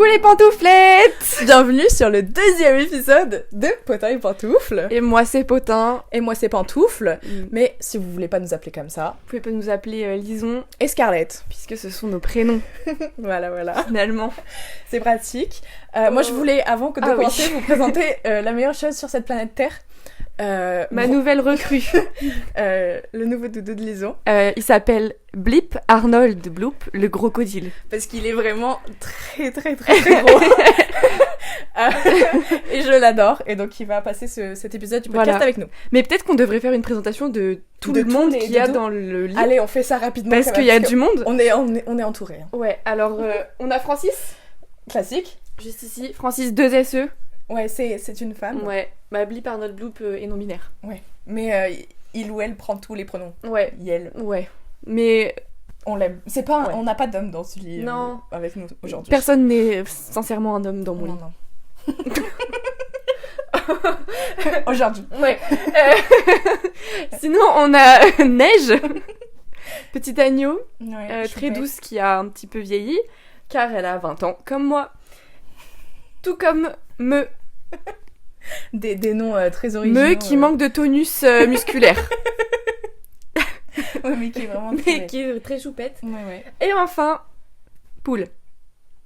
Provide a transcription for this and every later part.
Coucou les pantouflettes! Bienvenue sur le deuxième épisode de Potin et Pantoufles. Et moi c'est Potin. Et moi c'est Pantoufles. Mais si vous voulez pas nous appeler comme ça, Vous pouvez pas nous appeler Lison, et Scarlett. puisque ce sont nos prénoms, Voilà. finalement. C'est pratique. Moi je voulais, avant de commencer, vous présenter la meilleure chose sur cette planète Terre. Ma nouvelle recrue. Le nouveau doudou de Lison. Il s'appelle Blip Arnold Bloop, le crocodile. Parce qu'il est vraiment très gros. Et je l'adore. Et donc il va passer cet épisode du podcast Voilà. avec nous. Mais peut-être qu'on devrait faire une présentation de tout De le tous monde les qu'il y a doudous. dans le lit. Allez, on fait ça rapidement. parce quand qu'il même, y a du monde. On est entouré. Hein. Ouais, alors on a Francis, Classique. juste ici. Francis 2 SE. Ouais, c'est une femme. Ouais, bah Blip Arnold Bloop est non-binaire. Ouais. Mais il ou elle prend tous les pronoms. Ouais, Yel. ouais. Mais On l'aime. C'est pas Ouais. on n'a pas d'homme dans ce lit Non. avec nous aujourd'hui. personne n'est sincèrement un homme dans mon lit. Non. Aujourd'hui. Ouais. Sinon, on a Neige, petit agneau, Ouais, très chouette. douce qui a un petit peu vieilli, car elle a 20 ans, comme moi. Tout comme Me. Des noms très originaux. Me qui manque de tonus musculaire, Ouais, mais qui est vraiment mais très... qui est très choupette. Ouais. Et enfin, Poule.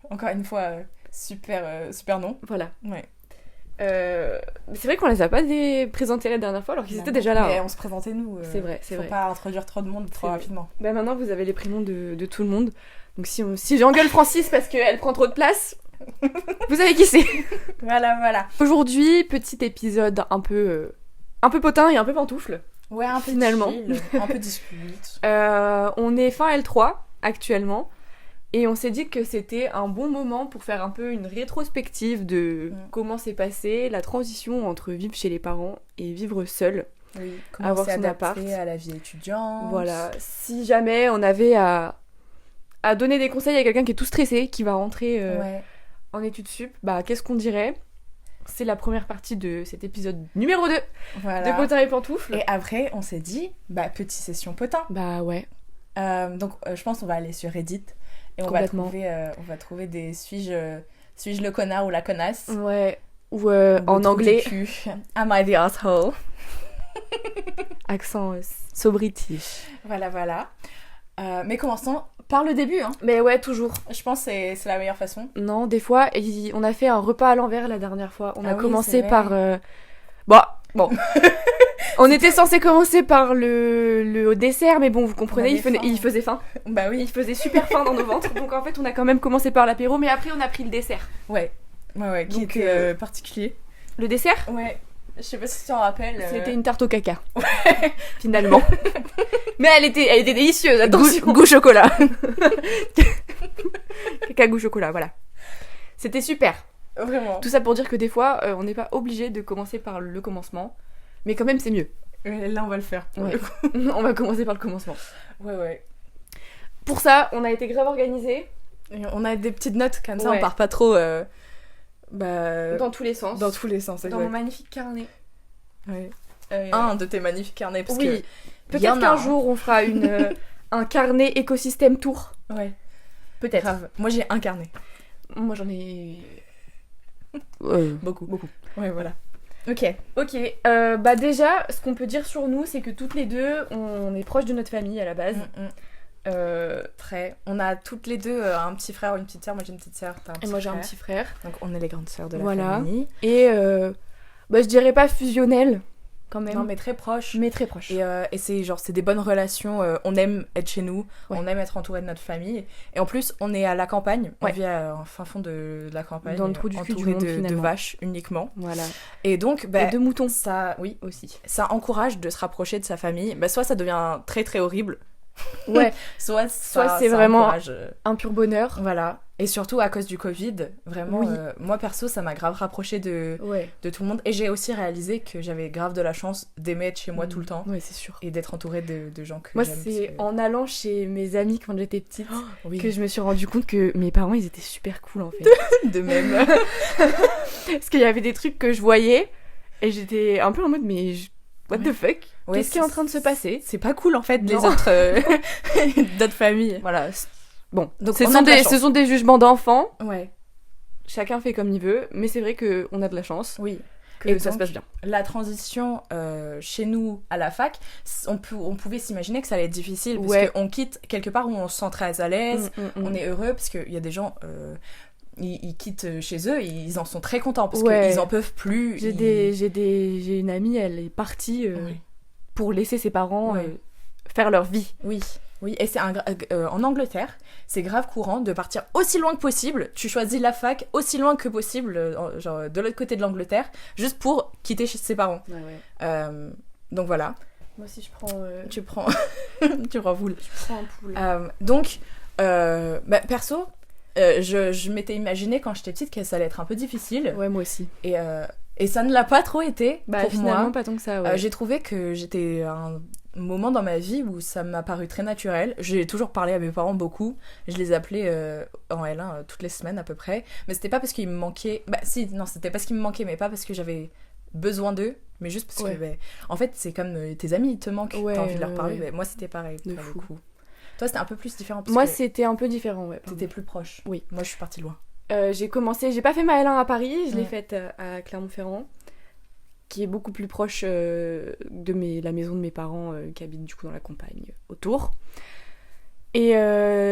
Encore une fois, super nom. Voilà. Ouais. Mais c'est vrai qu'on les a pas présentés la dernière fois, alors qu'ils étaient déjà là. Mais hein. on se présentait nous. C'est vrai, c'est faut vrai. pas introduire trop de monde trop C'est vrai. rapidement. Bah maintenant, vous avez les prénoms de tout le monde. Donc si j'engueule Francis parce qu'elle prend trop de place, vous savez qui c'est. Voilà. Aujourd'hui, petit épisode un peu potin et un peu pantoufle. Ouais, un peu Finalement. chill, un peu dispute. On est fin L3 actuellement et on s'est dit que c'était un bon moment pour faire un peu une rétrospective de comment s'est passée la transition entre vivre chez les parents et vivre seul. Oui, comment Avoir s'est son adapté appart. à la vie étudiante. Voilà, si jamais on avait à donner des conseils à quelqu'un qui est tout stressé, qui va rentrer Ouais. en études sup, bah qu'est-ce qu'on dirait ? C'est la première partie de cet épisode numéro 2 Voilà. de Potin et Pantoufles. Et après, on s'est dit, petite session potin. Bah ouais. Donc, je pense qu'on va aller sur Reddit et on Complètement. va trouver des suis-je le connard ou la connasse. Ouais. Ou Le en trou anglais, du cul. Am I the asshole? accent so british. Voilà. Mais commençons par le début. Hein. Mais ouais, toujours. Je pense que c'est la meilleure façon. Non, des fois, on a fait un repas à l'envers la dernière fois. On a oui, commencé c'est vrai. par... Bon. On était censé commencer par le dessert, mais bon, vous comprenez, avait faim. il faisait faim. Bah oui. Il faisait super faim dans nos ventres. Donc en fait, on a quand même commencé par l'apéro, mais après, on a pris le dessert. Ouais, qui Donc, était particulier. Le dessert, Ouais. Je sais pas si tu t'en rappelles. c'était une tarte au caca. Finalement. Mais elle était délicieuse, attention. goût chocolat. Caca goût chocolat, voilà. C'était super. Vraiment. Tout ça pour dire que des fois, on n'est pas obligé de commencer par le commencement. Mais quand même, c'est mieux. Là, on va le faire. Pour Ouais. le coup. On va commencer par le commencement. Ouais. Pour ça, on a été grave organisés. Et on a des petites notes comme ça, Ouais. on part pas trop. Dans tous les sens. Dans tous les sens. Dans mon magnifique carnet. Ouais. Un de tes magnifiques carnets. Parce Oui. que y Peut-être en a, qu'un hein. jour, on fera un carnet écosystème tour. Ouais. Peut-être. Grave. Moi, j'ai un carnet. Moi, j'en ai... Beaucoup. Ouais, voilà. Ok. Ok, bah déjà, ce qu'on peut dire sur nous, c'est que toutes les deux, on est proches de notre famille à la base. Très. On a toutes les deux un petit frère ou une petite sœur. Moi, j'ai une petite sœur. T'as un Et petit moi, j'ai un frère. petit frère. Donc, on est les grandes sœurs de la Voilà. famille. Et bah, je dirais pas fusionnel, quand même. Non, mais très proches. mais très proche. Et c'est des bonnes relations. On aime être chez nous. Ouais. On aime être entouré de notre famille. Et en plus, on est à la campagne. Ouais. On vit en fin fond de la campagne. Dans le trou du cul du entouré monde, de finalement. vaches uniquement. Voilà. Et donc, Et de moutons ça, oui, aussi. ça encourage de se rapprocher de sa famille. Soit ça devient très très horrible. Ouais, Soit c'est ça vraiment encourage, un pur bonheur. voilà. Et surtout à cause du Covid, vraiment, Oui. moi perso, ça m'a grave rapproché de Ouais. tout le monde. Et j'ai aussi réalisé que j'avais grave de la chance d'aimer être chez moi tout le temps. Ouais, c'est sûr. Et d'être entourée de gens que Moi, j'aime. c'est en allant chez mes amis quand j'étais petite Oui, que je me suis rendu compte que mes parents, ils étaient super cool, en fait. de même. Parce qu'il y avait des trucs que je voyais et j'étais un peu en mode, mais what the fuck? Ouais, Qu'est-ce qui est en train de se passer? C'est pas cool en fait, les Non. autres d'autres familles. Voilà. Bon, Donc ce on sont, a de la chance. ce sont des jugements d'enfants. Ouais. chacun fait comme il veut, mais c'est vrai qu'on a de la chance. Oui. Que ça se passe bien. La transition chez nous à la fac, on pouvait s'imaginer que ça allait être difficile parce qu'on quitte quelque part où on se sent très à l'aise, on est heureux parce qu'il y a des gens, ils quittent chez eux et ils en sont très contents parce qu'ils en peuvent plus. J'ai une amie, elle est partie pour laisser ses parents faire leur vie. Oui, et c'est en Angleterre, c'est grave courant de partir aussi loin que possible. Tu choisis la fac aussi loin que possible, genre de l'autre côté de l'Angleterre, juste pour quitter chez ses parents. Donc voilà. Moi aussi, je prends... Tu prends... tu prends poule. Je prends un poule. Donc, perso, je m'étais imaginé quand j'étais petite que ça allait être un peu difficile. Ouais, moi aussi. Et ça ne l'a pas trop été pour finalement, moi. Pas tant que ça, j'ai trouvé que j'étais un moment dans ma vie où ça m'a paru très naturel. J'ai toujours parlé à mes parents beaucoup. Je les appelais en L1 toutes les semaines à peu près. Mais c'était pas parce qu'il me manquait... c'était parce qu'il me manquait, mais pas parce que j'avais besoin d'eux. Mais juste parce que... en fait, c'est comme tes amis, ils te manquent. T'as envie de leur parler. Mais moi, c'était pareil. De fou. Toi, c'était un peu plus différent. Moi, c'était un peu différent, T'étais plus proche. Oui. Moi, je suis partie loin. J'ai pas fait ma L1 à Paris. Je l'ai faite à Clermont-Ferrand, qui est beaucoup plus proche de la maison de mes parents qui habitent du coup dans la campagne autour. Et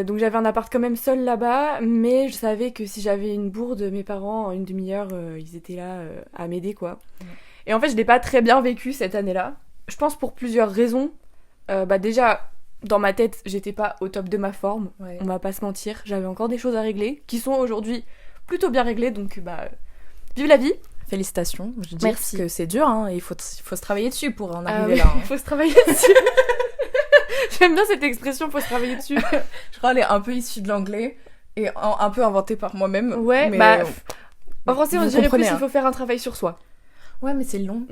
donc j'avais un appart quand même seul là-bas, mais je savais que si j'avais une bourde, mes parents, en une demi-heure, ils étaient là à m'aider, quoi. Et en fait, je l'ai pas très bien vécu cette année-là. Je pense pour plusieurs raisons. Déjà, dans ma tête, j'étais pas au top de ma forme, on va pas se mentir. J'avais encore des choses à régler, qui sont aujourd'hui plutôt bien réglées, donc vive la vie. Félicitations, je dis Merci. Que c'est dur, hein, il faut se travailler dessus pour en arriver là. Il faut se travailler dessus. J'aime bien cette expression, faut se travailler dessus. Je crois qu'elle est un peu issue de l'anglais et un peu inventée par moi-même. Ouais, mais en français on dirait plus qu'il faut faire un travail sur soi. Ouais, mais c'est long.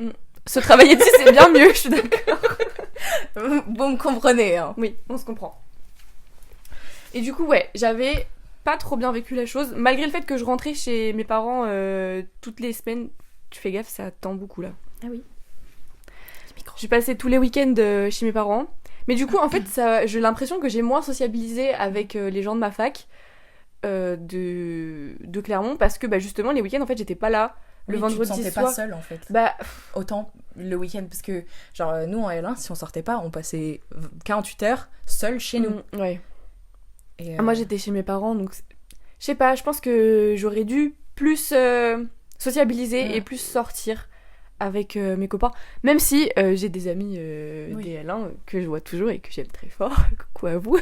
Se travailler dessus c'est bien mieux, je suis d'accord. Vous me comprenez, hein. Oui, on se comprend. Et du coup, j'avais pas trop bien vécu la chose, malgré le fait que je rentrais chez mes parents toutes les semaines. Tu fais gaffe, ça tend beaucoup là. Ah oui. J'ai passé tous les week-ends chez mes parents. Mais du coup, en fait, j'ai l'impression que j'ai moins sociabilisé avec les gens de ma fac de Clermont, parce que justement, les week-ends, en fait, j'étais pas là. Le vendredi soir. Tu te sentais pas seule, en fait. Autant le week-end, parce que, genre, nous, en L1, si on sortait pas, on passait 48 heures seuls chez nous. Ouais. Et moi, j'étais chez mes parents, donc... Je sais pas, je pense que j'aurais dû plus sociabiliser et plus sortir avec mes copains. Même si j'ai des amis des L1 que je vois toujours et que j'aime très fort. Coucou à vous.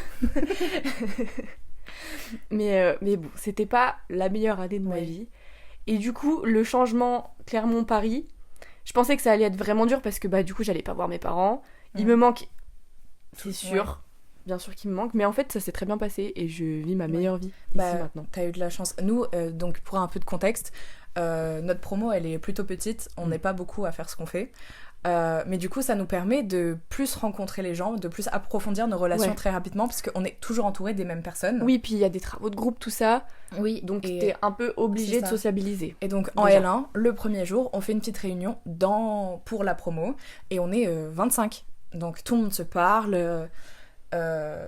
mais bon, c'était pas la meilleure année de ma vie. Et du coup, le changement Clermont-Paris, je pensais que ça allait être vraiment dur parce que du coup, j'allais pas voir mes parents. Il me manque, c'est sûr. Bien sûr qu'il me manque, mais en fait ça s'est très bien passé et je vis ma meilleure vie ici maintenant. T'as eu de la chance. Nous, donc pour un peu de contexte, notre promo elle est plutôt petite, on n'est pas beaucoup à faire ce qu'on fait, mais du coup ça nous permet de plus rencontrer les gens, de plus approfondir nos relations très rapidement parce qu'on est toujours entouré des mêmes personnes. Oui, puis il y a des travaux de groupe, tout ça. Oui, donc t'es un peu obligé de sociabiliser. Et donc en L1, le premier jour, on fait une petite réunion pour la promo et on est 25. Donc tout le monde se parle.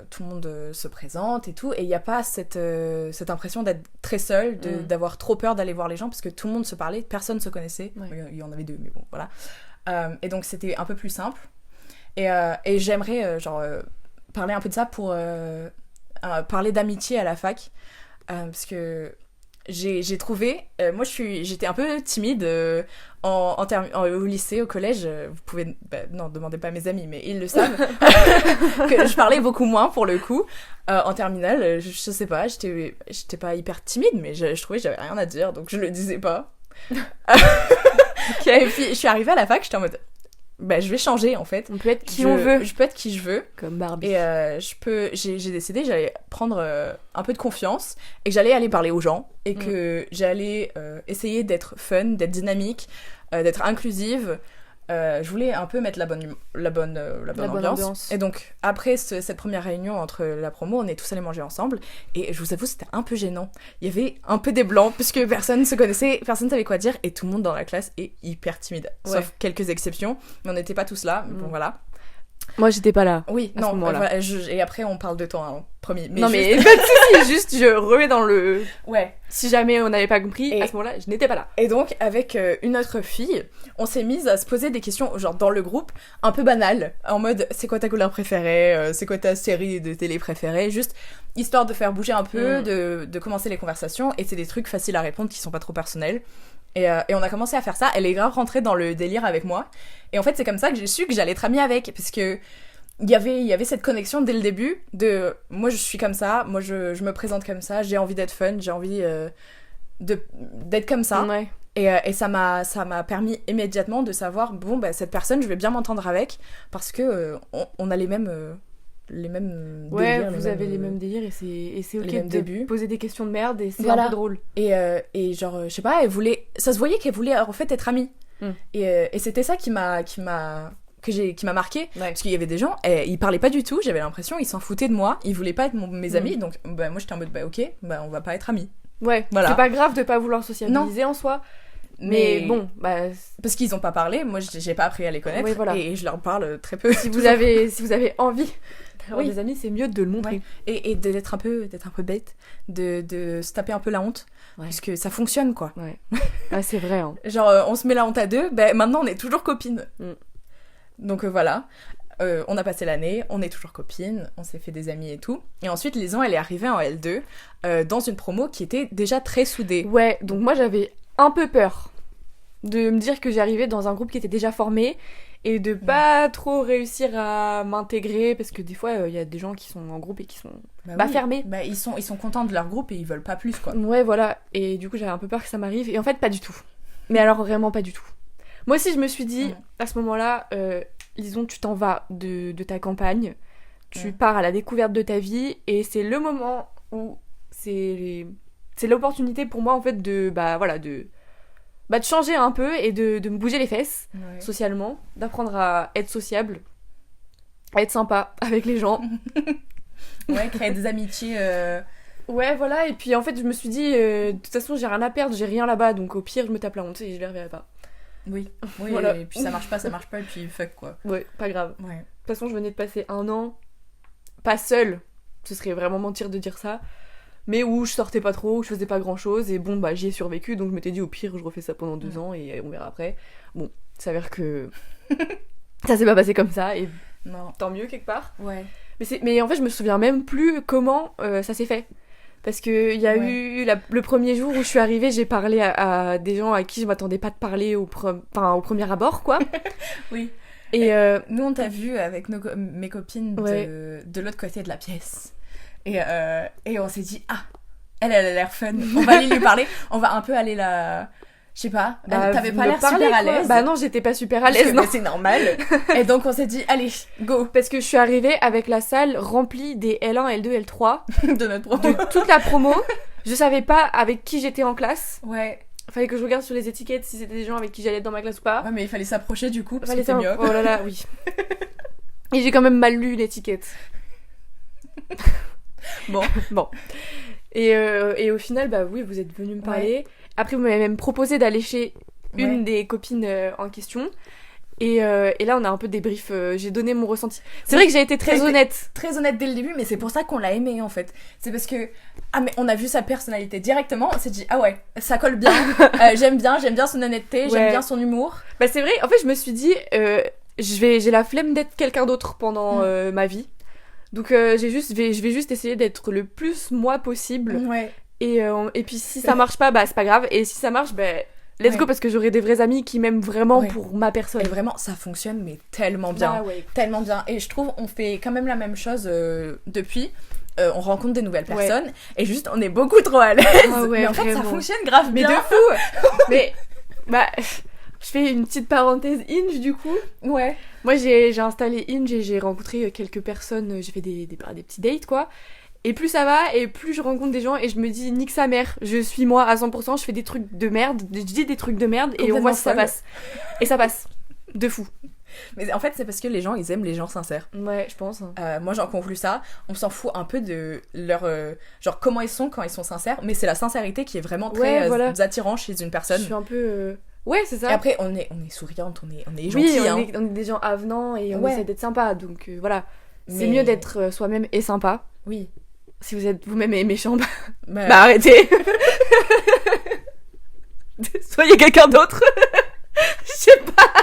Tout le monde se présente et tout, et il n'y a pas cette impression d'être très seul, d'avoir trop peur d'aller voir les gens parce que tout le monde se parlait, personne se connaissait. Il y en avait deux, mais bon, voilà. Et donc c'était un peu plus simple. Et j'aimerais parler un peu de ça pour parler d'amitié à la fac, parce que j'ai trouvé... moi, j'étais un peu timide au lycée, au collège. Vous pouvez... non, demandez pas à mes amis, mais ils le savent. Que je parlais beaucoup moins, pour le coup. En terminale, je sais pas, j'étais pas hyper timide, mais je trouvais que j'avais rien à dire, donc je le disais pas. Et puis, je suis arrivée à la fac, j'étais en mode... je vais changer, en fait. On peut être qui on veut. Je peux être qui je veux. Comme Barbie. Et j'ai décidé que j'allais prendre un peu de confiance et que j'allais aller parler aux gens et que j'allais essayer d'être fun, d'être dynamique, d'être inclusive. Je voulais un peu mettre la bonne ambiance. Et donc, après cette première réunion entre la promo, on est tous allés manger ensemble. Et je vous avoue, c'était un peu gênant. Il y avait un peu des blancs, puisque personne ne se connaissait, personne ne savait quoi dire. Et tout le monde dans la classe est hyper timide. Sauf quelques exceptions. Mais on n'était pas tous là. Bon, voilà. Moi, j'étais pas là. Oui, à ce non, moment-là. voilà, et après on parle de toi, hein, promis. Non, juste- mais pas de soucis, juste je remets dans le... Ouais. Si jamais on n'avait pas compris, Et- à ce moment-là, je n'étais pas là. Et donc, avec une autre fille, on s'est mise à se poser des questions, genre dans le groupe, un peu banales, en mode c'est quoi ta couleur préférée, c'est quoi ta série de télé préférée, juste histoire de faire bouger un peu, de commencer les conversations, et c'est des trucs faciles à répondre qui sont pas trop personnels. Et on a commencé à faire ça, elle est grave rentrée dans le délire avec moi, et en fait c'est comme ça que j'ai su que j'allais être amie avec, parce que il y avait cette connexion dès le début de moi je suis comme ça, moi je me présente comme ça, j'ai envie d'être fun, j'ai envie d'être comme ça. Ouais. Et ça m'a permis immédiatement de savoir, bon, bah, cette personne, je vais bien m'entendre avec, parce que on a les mêmes Ouais, délires. vous avez les mêmes délires et c'est ok les mêmes de débuts. poser des questions de merde et c'est Voilà. un peu drôle. Et genre, je sais pas, ça se voyait qu'elle voulait en fait être amie. Et c'était ça qui m'a marqué. Ouais. Parce qu'il y avait des gens, ils parlaient pas du tout, j'avais l'impression, ils s'en foutaient de moi, ils voulaient pas être mes amis, donc bah, moi j'étais en mode, bah ok, bah on va pas être amis. Ouais, Voilà. c'est pas grave de pas vouloir sociabiliser en soi, mais bon, bah, Parce qu'ils ont pas parlé, moi j'ai pas appris à les connaître, Oui, voilà. et je leur parle très peu. si vous avez envie d'avoir Oui. des amis, c'est mieux de le montrer. Ouais. Et d'être un peu bête, de se taper un peu la honte, Ouais. parce que ça fonctionne quoi. Ouais. Ah, c'est vrai. Hein. Genre on se met la honte à deux, ben maintenant on est toujours copines. Donc voilà. On a passé l'année, on est toujours copines, on s'est fait des amis et tout. Et ensuite, Lison, elle est arrivée en L2 dans une promo qui était déjà très soudée. Ouais, donc moi j'avais un peu peur de me dire que j'arrivais dans un groupe qui était déjà formé et de pas trop réussir à m'intégrer parce que des fois il y a des gens qui sont en groupe et qui sont Oui. fermés. Bah, ils sont contents de leur groupe et ils veulent pas plus quoi. Ouais, voilà. Et du coup, j'avais un peu peur que ça m'arrive. Et en fait, pas du tout. Mais alors, vraiment pas du tout. Moi aussi, je me suis dit, à ce moment-là, Lison, tu t'en vas de ta campagne. Tu pars à la découverte de ta vie. Et c'est le moment où c'est l'opportunité pour moi, en fait, de changer un peu et de me bouger les fesses, socialement. D'apprendre à être sociable, à être sympa avec les gens. Ouais, créer des amitiés. Ouais, voilà, et puis en fait, je me suis dit, de toute façon, j'ai rien à perdre, j'ai rien là-bas, donc au pire, je me tape la honte et je les reverrai pas. Oui, Voilà. et puis ça marche pas, et puis fuck quoi. Ouais, pas grave. Ouais. De toute façon, je venais de passer un an, pas seule, ce serait vraiment mentir de dire ça, mais où je sortais pas trop, où je faisais pas grand-chose, et bon, bah, j'y ai survécu, donc je m'étais dit, au pire, je refais ça pendant 2 ans, et on verra après. Bon, il s'avère que ça s'est pas passé comme ça, et Non. tant mieux, quelque part. Ouais. Mais en fait, je me souviens même plus comment ça s'est fait. Parce qu'il y a eu le premier jour où je suis arrivée, j'ai parlé à des gens à qui je m'attendais pas de parler au premier abord, quoi. Oui. Et Nous, on t'a vu avec mes copines de l'autre côté de la pièce. Et on s'est dit, ah, elle a l'air fun. On va aller lui parler. On va un peu aller la... Je sais pas, t'avais pas l'air super à l'aise. Bah non, j'étais pas super à l'aise, non. C'est normal. Et donc on s'est dit, allez, go. Parce que je suis arrivée avec la salle remplie des L1, L2, L3 De notre promo. de toute la promo. Je savais pas avec qui j'étais en classe. Ouais. Fallait que je regarde sur les étiquettes si c'était des gens avec qui j'allais être dans ma classe ou pas. Ouais, mais il fallait s'approcher du coup, parce que Fallait c'était mieux. Oh là là, oui. Et j'ai quand même mal lu l'étiquette. Bon. Et au final, bah oui, vous êtes venus me parler. Ouais. Après, vous m'avez même proposé d'aller chez une des copines en question. Et là, on a un peu débrief. J'ai donné mon ressenti. C'est vrai que j'ai été très honnête. Très honnête dès le début, mais c'est pour ça qu'on l'a aimé en fait. C'est parce que mais on a vu sa personnalité directement. On s'est dit ah ouais, ça colle bien. J'aime bien son honnêteté, j'aime bien son humour. Bah c'est vrai. En fait, je me suis dit j'ai la flemme d'être quelqu'un d'autre pendant ma vie. Donc je vais juste essayer d'être le plus moi possible. Ouais. Et puis si ça marche pas, bah c'est pas grave. Et si ça marche, bah let's go, parce que j'aurai des vrais amis qui m'aiment vraiment pour ma personne. Et vraiment, ça fonctionne, mais tellement bien. Ah ouais. Tellement bien. Et je trouve, on fait quand même la même chose depuis. On rencontre des nouvelles personnes. Et juste, on est beaucoup trop à l'aise. Ah ouais, mais en fait, ça vraiment. fonctionne grave Mais bien. de fou. Mais, bah, je fais une petite parenthèse Hinge, du coup. Ouais. Moi, j'ai installé Hinge et j'ai rencontré quelques personnes. J'ai fait des petits dates, quoi. Et plus ça va, et plus je rencontre des gens, et je me dis, nique sa mère, je suis moi à 100%, je fais des trucs de merde, je dis des trucs de merde, et on voit si ça passe. Et ça passe. De fou. Mais en fait, c'est parce que les gens, ils aiment les gens sincères. Ouais, je pense. Moi, j'en conclus ça. On s'en fout un peu de leur... genre, comment ils sont quand ils sont sincères, mais c'est la sincérité qui est vraiment très attirant chez une personne. Je suis un peu Ouais, c'est ça. Et après, on est souriante, on est oui, gentil, on est des gens avenants et on Ouais. essaie d'être sympa, donc voilà. C'est Mais- mieux d'être soi-même et sympa. Oui. Si vous êtes vous-même et méchant, Mais- bah arrêtez. Soyez quelqu'un d'autre. Je sais pas.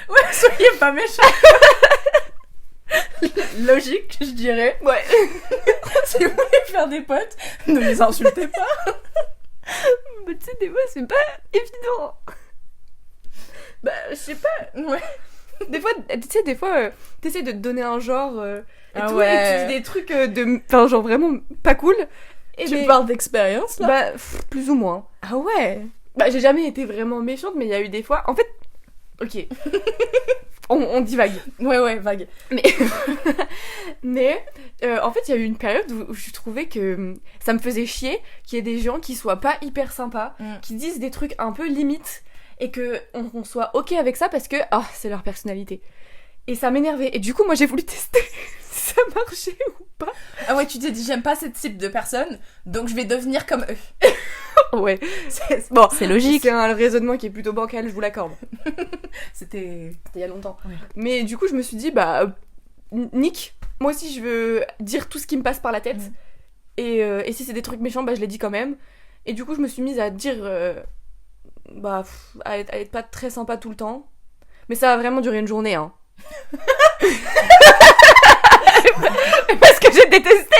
Ouais, soyez pas méchants. Logique, je dirais. Ouais. Si vous voulez faire des potes, ne les insultez pas. Mais tu sais, des fois, c'est pas évident. Bah, je sais pas. Ouais. Des fois, tu sais, t'essaies de te donner un genre et Ah tout, ouais. et tu dis des trucs de... Enfin, genre vraiment pas cool. Et Tu mais- parles d'expérience, là? Bah, plus ou moins. Ah ouais. Bah, j'ai jamais été vraiment méchante, mais il y a eu des fois... En fait... Ok. on divague. Ouais, vague. Mais en fait, il y a eu une période où je trouvais que ça me faisait chier qu'il y ait des gens qui soient pas hyper sympas, qui disent des trucs un peu limites, et que on soit ok avec ça parce que c'est leur personnalité. Et ça m'énervait. Et du coup, moi, j'ai voulu tester si ça marchait ou pas. Ah ouais, tu t'es dit, j'aime pas ce type de personne, donc je vais devenir comme eux. Ouais. Bon, c'est logique. C'est un raisonnement qui est plutôt bancal, je vous l'accorde. C'était... C'était il y a longtemps. Ouais. Mais du coup, je me suis dit, nick, moi aussi, je veux dire tout ce qui me passe par la tête. Et si c'est des trucs méchants, je les dis quand même. Et du coup, je me suis mise à dire, à être pas très sympa tout le temps. Mais ça a vraiment duré une journée, hein. Parce que j'ai détesté.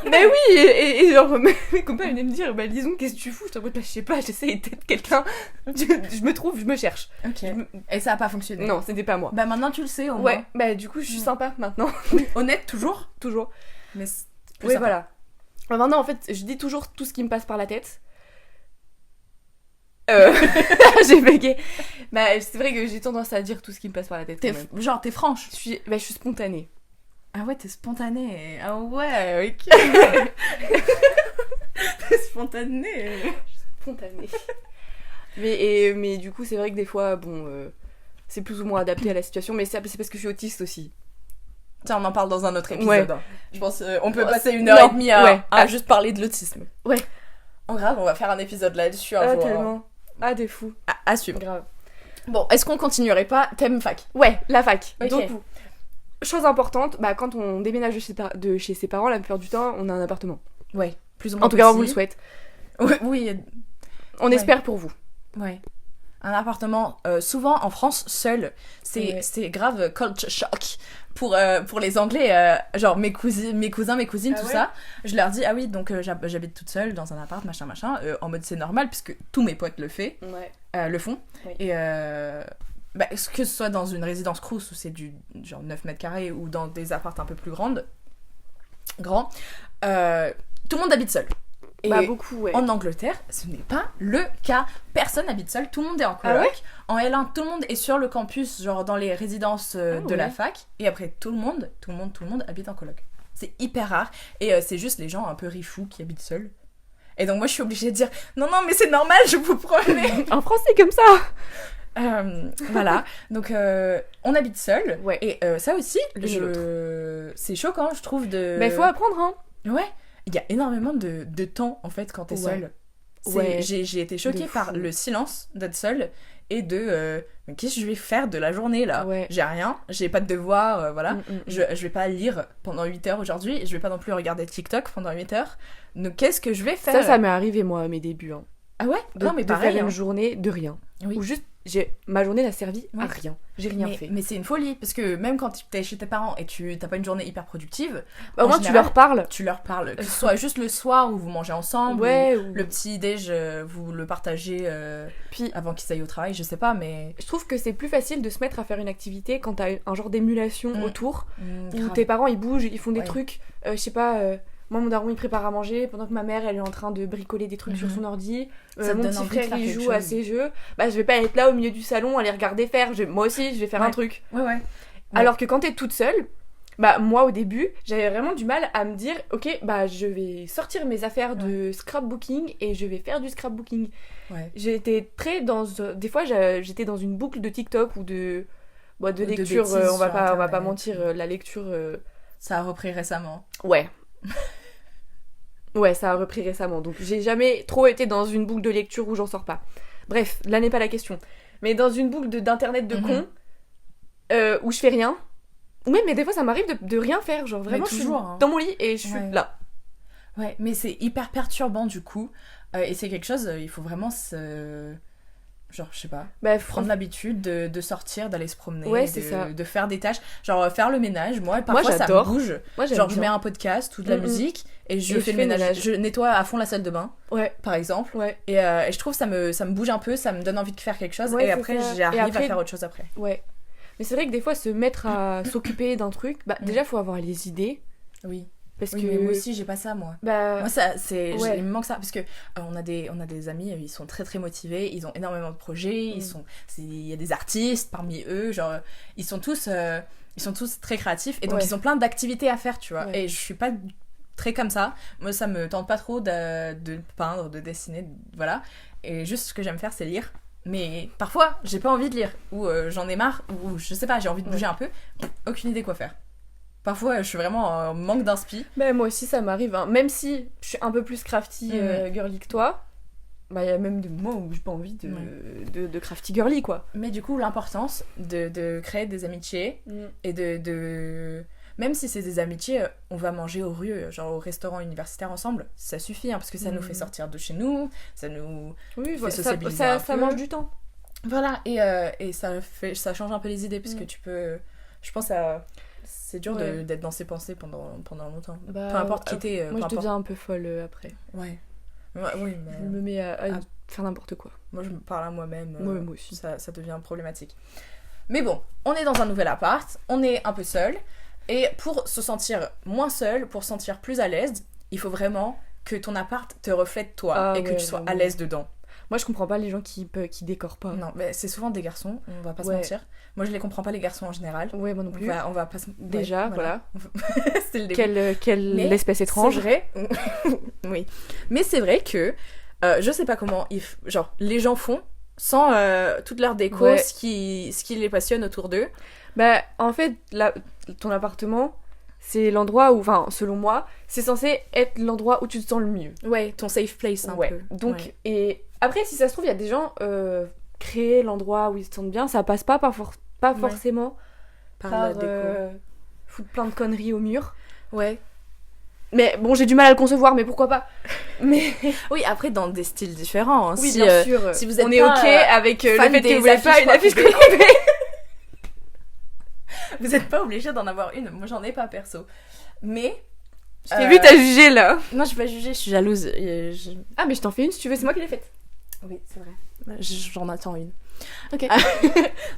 Mais oui, et genre, mes copains venaient me dire, Lison, qu'est-ce que tu fous? Je t'en je sais pas, j'essaie d'être quelqu'un. Je me trouve, je me cherche. Ok. Et ça a pas fonctionné. Non, c'était pas moi. Bah maintenant tu le sais, au Ouais, moins. du coup, je suis sympa maintenant. Honnête, toujours. Toujours. Mais plus Oui, sympa. voilà. Maintenant, en fait, je dis toujours tout ce qui me passe par la tête. J'ai bugué. C'est vrai que j'ai tendance à dire tout ce qui me passe par la tête. T'es, quand même. genre, t'es franche. Je suis spontanée. Ah ouais, t'es spontanée. Ah ouais, ok. T'es spontanée. Spontanée. mais du coup, c'est vrai que des fois, c'est plus ou moins adapté à la situation, mais c'est parce que je suis autiste aussi. Tiens, on en parle dans un autre épisode. Ouais. Hein. Je pense on peut passer une Non, heure et demie à ouais. juste parler de l'autisme. Ouais. En grave, on va faire un épisode là-dessus un jour. Tellement. Des fous. À suivre. Grave. Bon, est-ce qu'on continuerait pas thème fac? Ouais, la fac. Ok. Donc, chose importante, quand on déménage de chez ses parents, la plupart du temps, on a un appartement. Ouais, plus ou moins. En tout cas, on petit. vous le souhaite. Oui. On Ouais. espère pour vous. Ouais. Un appartement, souvent en France, seul, c'est grave culture shock pour les Anglais. Genre mes cousins, mes cousines, tout ouais ça. Je leur dis, ah oui, donc j'habite toute seule dans un appart, machin. En mode c'est normal, puisque tous mes potes le font. Oui. Et que ce soit dans une résidence Crous où c'est du genre 9 mètres carrés ou dans des apparts un peu plus grands, tout le monde habite seul. Et Beaucoup, ouais. en Angleterre, ce n'est pas le cas. Personne n'habite seul, tout le monde est en coloc. Ah ouais En L1, tout le monde est sur le campus, genre dans les résidences de la fac. Et après, tout le monde habite en coloc. C'est hyper rare. Et c'est juste les gens un peu richoux qui habitent seuls. Et donc moi, je suis obligée de dire « Non, mais c'est normal, je vous promets !» En français comme ça. Voilà. Donc, on habite seul. Ouais. Et ça aussi, L'une et c'est choquant, je trouve, de... Mais faut apprendre, hein. Ouais, il y a énormément de temps en fait quand t'es seule. Ouais. J'ai été choquée De par fou. le silence d'être seule et de mais qu'est-ce que je vais faire de la journée là? Ouais. J'ai rien, j'ai pas de devoirs, voilà. Mm. Je vais pas lire pendant 8 heures aujourd'hui, je vais pas non plus regarder TikTok pendant 8 heures. Donc qu'est-ce que je vais faire? Ça m'est arrivé moi à mes débuts. Hein. Ah ouais? Non mais de pareil. faire Hein. une journée de rien. Oui. Ou juste, ma journée n'a servi à Ouais. rien. J'ai rien fait. Mais c'est une folie parce que même quand t'es chez tes parents et t'as pas une journée hyper productive, Au en moins, général, tu leur parles. tu leur parles, que ce soit juste le soir où vous mangez ensemble, Ouais. ou le petit déj vous le partagez Puis, avant qu'ils aillent au travail, je sais pas, mais je trouve que c'est plus facile de se mettre à faire une activité quand t'as un genre d'émulation autour, où grave. tes parents ils bougent, ils font des Ouais. trucs, je sais pas, moi mon daron il prépare à manger pendant que ma mère elle est en train de bricoler des trucs sur son ordi, Ça te mon donne petit envie de frère faire il quelque joue à chose. ses jeux, je vais pas être là au milieu du salon à les regarder faire, moi aussi je vais faire un Ouais. truc. Ouais. Alors que quand t'es toute seule, moi au début j'avais vraiment du mal à me dire ok je vais sortir mes affaires de scrapbooking et je vais faire du scrapbooking. Ouais. J'étais très des fois j'étais dans une boucle de TikTok ou de lecture, bêtises on va sur pas Internet. mentir, la lecture Ça a repris récemment. Ouais. Ouais, ça a repris récemment. Donc j'ai jamais trop été dans une boucle de lecture où j'en sors pas. Bref, là n'est pas la question. Mais dans une boucle d'internet de con, où je fais rien. Ou même, mais des fois ça m'arrive de rien faire. Genre vraiment, toujours, je suis hein. dans mon lit et je suis là. Ouais, mais c'est hyper perturbant du coup. Et c'est quelque chose, il faut vraiment se... Genre, je sais pas, prendre l'habitude de sortir, d'aller se promener, ouais, c'est ça. de faire des tâches. Genre, faire le ménage, moi, parfois ça me bouge. Moi, genre, je mets un podcast ou de la musique et je fais le ménage. Je nettoie à fond la salle de bain, par exemple. Ouais. Et je trouve ça me bouge un peu, ça me donne envie de faire quelque chose. Ouais, et après, j'arrive à faire autre chose après. Ouais. Mais c'est vrai que des fois, se mettre à s'occuper d'un truc, déjà, faut avoir les idées. Oui. Parce oui, que mais moi aussi j'ai pas ça moi. Moi ça c'est il me manque ça parce que on a des amis, ils sont très très motivés, ils ont énormément de projets, il y a des artistes parmi eux, genre ils sont tous très créatifs et donc ils ont plein d'activités à faire, tu vois. Et je suis pas très comme ça. Moi ça me tente pas trop de peindre, de dessiner, voilà. Et juste ce que j'aime faire c'est lire. Mais parfois j'ai pas envie de lire ou j'en ai marre ou je sais pas, j'ai envie de bouger un peu, aucune idée quoi faire. Parfois, je suis vraiment en manque d'inspi. Moi aussi, ça m'arrive. Hein. Même si je suis un peu plus crafty girly que toi, il y a même des moments où j'ai pas envie de crafty girly, quoi. Mais du coup, l'importance de créer des amitiés et de... Même si c'est des amitiés, on va manger aux rues, genre au restaurant universitaire ensemble, ça suffit, hein, parce que ça nous fait sortir de chez nous, ça nous fait sociabiliser un peu. Ça mange du temps. Voilà, et ça change un peu les idées, parce que tu peux... Je pense à... C'est dur d'être dans ses pensées pendant longtemps. Peu importe qui t'es. Moi, je deviens un peu folle après. Oui, mais... Je me mets à faire n'importe quoi. Moi, je me parle à moi-même. Moi aussi. Ça devient problématique. Mais bon, on est dans un nouvel appart, on est un peu seul. Et pour se sentir moins seul, pour se sentir plus à l'aise, il faut vraiment que ton appart te reflète toi et que tu sois à l'aise dedans. Moi, je comprends pas les gens qui décorent pas. Non, mais c'est souvent des garçons, on va pas se mentir. Moi, je les comprends pas, les garçons en général. Ouais, moi non plus. On va pas se... Déjà, voilà. C'était le début. Quelle espèce étrange. C'est vrai. Oui. Mais c'est vrai que, je sais pas comment, genre, les gens font sans toute leur déco, ce qui les passionne autour d'eux. En fait, ton appartement, c'est l'endroit où, enfin, selon moi, c'est censé être l'endroit où tu te sens le mieux. Ouais, ton safe place un peu. Donc, et après, si ça se trouve, il y a des gens, créer l'endroit où ils se sentent bien, ça passe pas forcément par la déco. Foutre plein de conneries au mur. Ouais. Mais bon, j'ai du mal à le concevoir, mais pourquoi pas. Mais oui, après, dans des styles différents. Hein. Oui, bien sûr. Si vous êtes on est ok avec le fait que vous n'avez pas une affiche coupée. Vous n'êtes pas obligé d'en avoir une. Moi, j'en ai pas, perso. Mais... Je t'ai vu, t'as jugé, là. Non, j'ai pas jugé, je suis jalouse. Ah, mais je t'en fais une, si tu veux, c'est moi qui l'ai faite. Oui, c'est vrai. J'en attends une. Ok.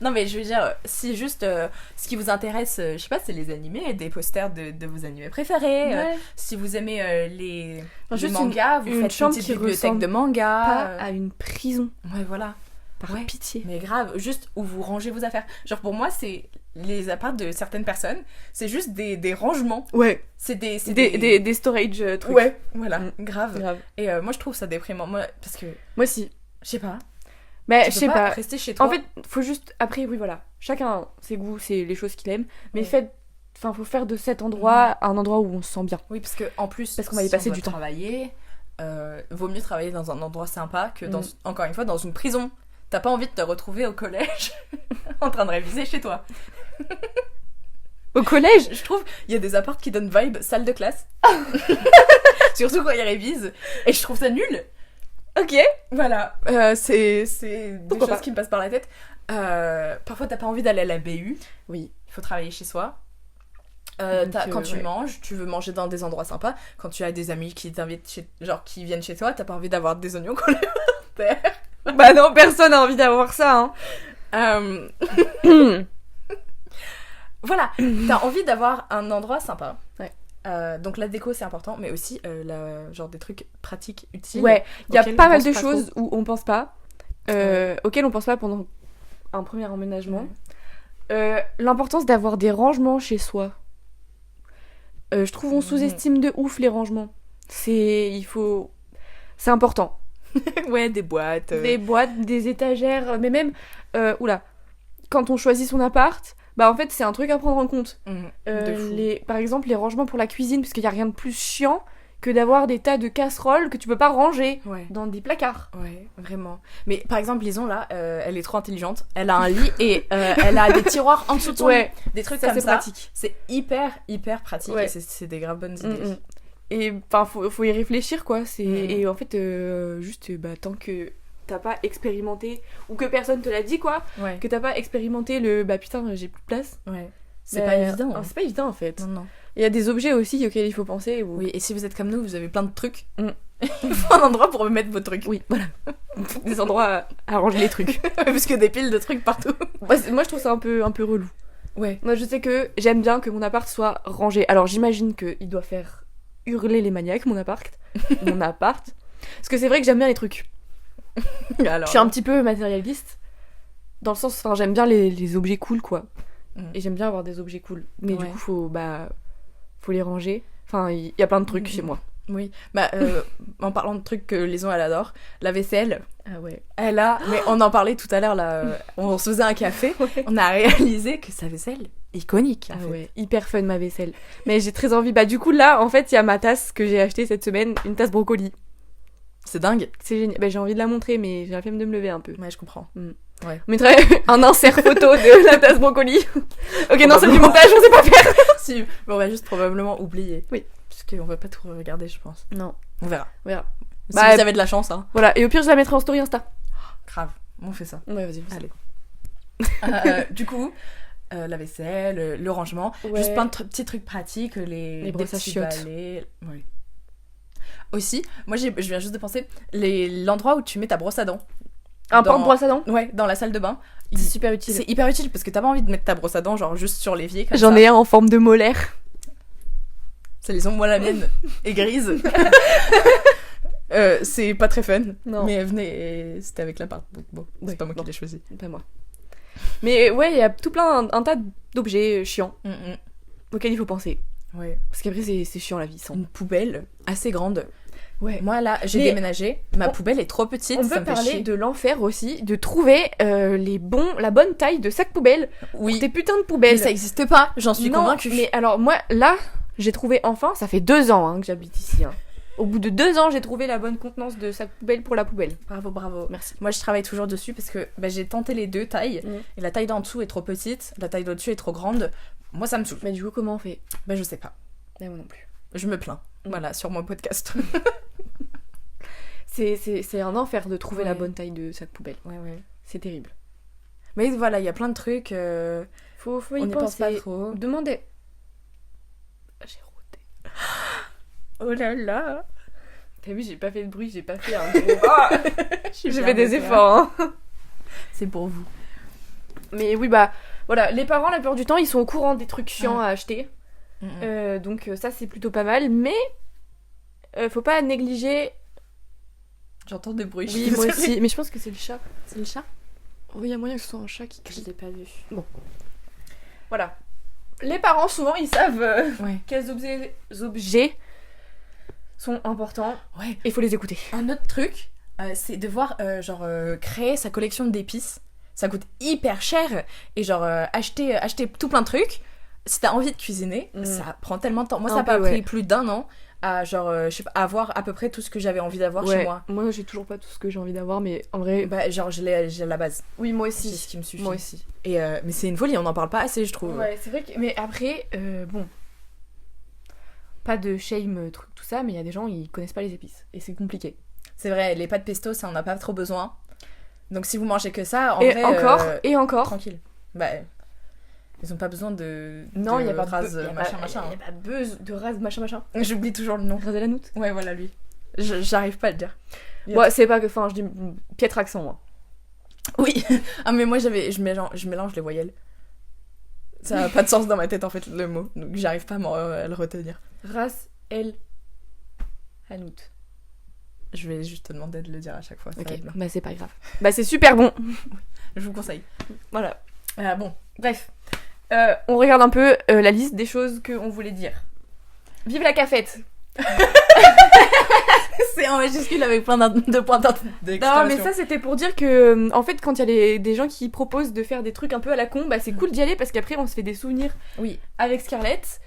Non, mais je veux dire, si juste ce qui vous intéresse, je sais pas, c'est les animés, des posters de vos animés préférés. Si vous aimez les mangas, vous faites une petite bibliothèque de mangas. Pas à une prison. Ouais, voilà. Par pitié. Mais grave, juste où vous rangez vos affaires. Genre, pour moi, c'est les apparts de certaines personnes, c'est juste des rangements. Ouais. C'est des storage trucs. Ouais, voilà, grave. Et moi, je trouve ça déprimant. Parce que... Moi aussi. Je sais pas. Mais je sais pas. Rester chez toi. En fait, faut juste. Après, oui, voilà. Chacun ses goûts, c'est les choses qu'il aime. Mais faut faire de cet endroit un endroit où on se sent bien. Oui, parce que en plus, parce qu'on va y passer du temps. Travailler, vaut mieux travailler dans un endroit sympa que encore une fois dans une prison. T'as pas envie de te retrouver au collège en train de réviser chez toi. Au collège, je trouve, il y a des apparts qui donnent vibe salle de classe. Surtout quand ils révisent. Et je trouve ça nul. Ok. Voilà. C'est des choses qui me passent par la tête. Parfois, t'as pas envie d'aller à la BU. Oui. Il faut travailler chez soi. Quand tu manges, tu veux manger dans des endroits sympas. Quand tu as des amis qui t'invitent qui viennent chez toi, t'as pas envie d'avoir des oignons collés par terre. Bah non, personne n'a envie d'avoir ça, hein. Voilà, t'as envie d'avoir un endroit sympa. Ouais. Donc la déco c'est important, mais aussi genre des trucs pratiques, utiles. Ouais, il y a pas mal de choses où on pense pas, auxquelles on pense pas pendant un premier emménagement. L'importance d'avoir des rangements chez soi. Je trouve on sous-estime de ouf les rangements. C'est important. Ouais, des boîtes. Des boîtes, des étagères, mais même... quand on choisit son appart, Bah en fait c'est un truc à prendre en compte. De fou. Par exemple les rangements pour la cuisine, parce qu'il y a rien de plus chiant que d'avoir des tas de casseroles que tu peux pas ranger Ouais. dans des placards. Ouais, vraiment. Mais par exemple, Lison, là, elle est trop intelligente. Elle a un lit et elle a des tiroirs en dessous de son lit. Des trucs ça comme c'est ça. pratique. C'est hyper, hyper pratique. Ouais. Et c'est des graves bonnes idées. Et enfin faut y réfléchir quoi. Mm. Et en fait juste tant que t'as pas expérimenté ou que personne te l'a dit quoi, Ouais. que t'as pas expérimenté le bah putain j'ai plus de place. Ouais. C'est Bah, pas évident. Hein. C'est pas évident en fait. Non, non. Il y a des objets aussi auxquels il faut penser. Oui, et si vous êtes comme nous, vous avez plein de trucs. Mm. Il faut un endroit pour mettre vos trucs. Oui, voilà. Des endroits à ranger les trucs. Parce que des piles de trucs partout. Moi je trouve ça un peu relou. Ouais. Moi je sais que j'aime bien que mon appart soit rangé. Alors j'imagine qu'il doit faire hurler les maniaques mon appart. Parce que c'est vrai que j'aime bien les trucs. Alors, Je suis un petit peu matérialiste. Dans le sens, enfin j'aime bien les objets cool quoi. Et j'aime bien avoir des objets cool. Mais du Ouais. coup faut les ranger. Enfin il y a plein de trucs chez moi. Oui. Bah, en parlant de trucs que Lison, elle adore, la vaisselle, Ah ouais. elle a... Mais on en parlait tout à l'heure, là. On se faisait un café. Ouais. On a réalisé que sa vaisselle, iconique, en Ah fait. ouais, hyper fun ma vaisselle. Mais j'ai très envie. Bah du coup là en fait il y a ma tasse que j'ai achetée cette semaine, une tasse brocoli. C'est dingue. C'est génial. Bah j'ai envie de la montrer mais j'ai la flemme de me lever un peu. Ouais, je comprends. On mettrait un insert photo de la tasse brocoli. Ok non c'est du montage, on sait pas faire. Si, mais on va juste probablement oublier. Oui. Parce qu'on va pas tout regarder, je pense. Non, On verra. on verra. Si Bah, vous avez de la chance, hein. Voilà, et au pire je la mettrai en story Insta. Grave. On fait ça. Ouais vas-y. Allez. Du coup, la vaisselle, le rangement, Ouais. juste plein de petits trucs pratiques, les Les brosses à petits chiottes. balais. Ouais. Aussi, moi je viens juste de penser, l'endroit où tu mets ta brosse à dents. Un Dans- porte-brosse à dents. Ouais, dans la salle de bain. C'est super utile. C'est hyper utile parce que t'as pas envie de mettre ta brosse à dents genre juste sur l'évier comme J'en ça. ai un en forme de molaire. C'est les moi la mienne est grise. C'est pas très fun. Non. Mais venez, c'était avec l'appart. Donc bon, c'est Ouais, pas moi bon. qui l'ai choisi. Pas moi. Mais ouais, il y a tout plein, un tas d'objets chiants auxquels il faut penser. Ouais. Parce qu'après c'est chiant la vie sans. Une poubelle assez grande. Ouais. Moi là, j'ai Mais déménagé. Ma poubelle est trop petite. On ça peut me fait parler chier. de l'enfer aussi, de trouver la bonne taille de sac poubelle Oui. pour tes putains de Mais poubelles. ça existe pas. J'en suis non, convaincue. mais alors moi, là, j'ai trouvé enfin, ça fait 2 ans que j'habite ici. Au bout de 2 ans, j'ai trouvé la bonne contenance de sac poubelle pour la poubelle. Bravo, bravo. Merci. Moi, je travaille toujours dessus parce que j'ai tenté les deux tailles. Et la taille d'en dessous est trop petite, la taille d'au-dessus est trop grande. Moi, ça me saoule. Mais du coup, comment on fait? Je sais pas. Mais moi non plus. Je me plains. Voilà, sur mon podcast. C'est un enfer de trouver la Ouais. bonne taille de sac poubelle. Ouais, ouais. C'est terrible. Mais voilà, il y a plein de trucs. Faut y on n'y pense penser. pas trop. Demandez. J'ai roté. Oh là là. T'as vu, j'ai pas fait de bruit, j'ai pas fait un gros. Ah j'ai bien fait des moqueur. efforts. C'est pour vous. Mais oui, voilà, les parents, la plupart du temps, ils sont au courant des trucs chiants à acheter. Donc ça, c'est plutôt pas mal. Mais faut pas négliger. J'entends des bruits. Oui, moi aussi. Mais je pense que c'est le chat. C'est le chat? Oui, il y a moyen que ce soit un chat qui Je crie. l'ai pas vu. Voilà. Les parents, souvent, ils savent Ouais. quels objets sont importants. Ouais. Et il faut les écouter. Un autre truc, c'est devoir créer sa collection d'épices. Ça coûte hyper cher. Et acheter tout plein de trucs. Si t'as envie de cuisiner, ça prend tellement de temps. Moi, ça Un a pas peu, pris ouais. plus d'1 an à je sais pas, avoir à peu près tout ce que j'avais envie d'avoir chez moi. Moi, j'ai toujours pas tout ce que j'ai envie d'avoir, mais en vrai. J'ai la base. Oui, moi C'est aussi. ce qui me suffit. Moi aussi. Et mais c'est une folie, on n'en parle pas assez, je trouve. Ouais, c'est vrai que. Mais après, bon. Pas de shame, truc, tout ça, mais il y a des gens, ils connaissent pas les épices. Et c'est compliqué. C'est vrai, les pâtes pesto, ça on n'a pas trop besoin. Donc si vous mangez que ça, en Et vrai, encore. tranquille. Ils ont pas besoin de Non, il y a pas rase y a machin pas, machin. y a pas buzz de rase machin. J'oublie toujours le nom. Rase à la noute. Ouais, voilà lui. J'arrive pas à le dire. Ouais, c'est pas que. Enfin, je dis piètre accent, moi. Oui. Ah mais moi je mélange les voyelles. Ça a pas de sens dans ma tête en fait le mot. Donc j'arrive pas à le retenir. Ras el hanout. Je vais juste te demander de le dire à chaque fois. Ça va Ok, être bien. bah c'est pas grave. Bah c'est super bon. Je vous conseille. Voilà. Bon. Bref. On regarde un peu la liste des choses qu'on voulait dire. Vive la cafette. C'est en majuscule avec plein de points d'exclamation. Non, mais ça, c'était pour dire que, en fait, quand il y a des gens qui proposent de faire des trucs un peu à la con, bah c'est cool d'y aller parce qu'après, on se fait des souvenirs. Oui. Avec Scarlett,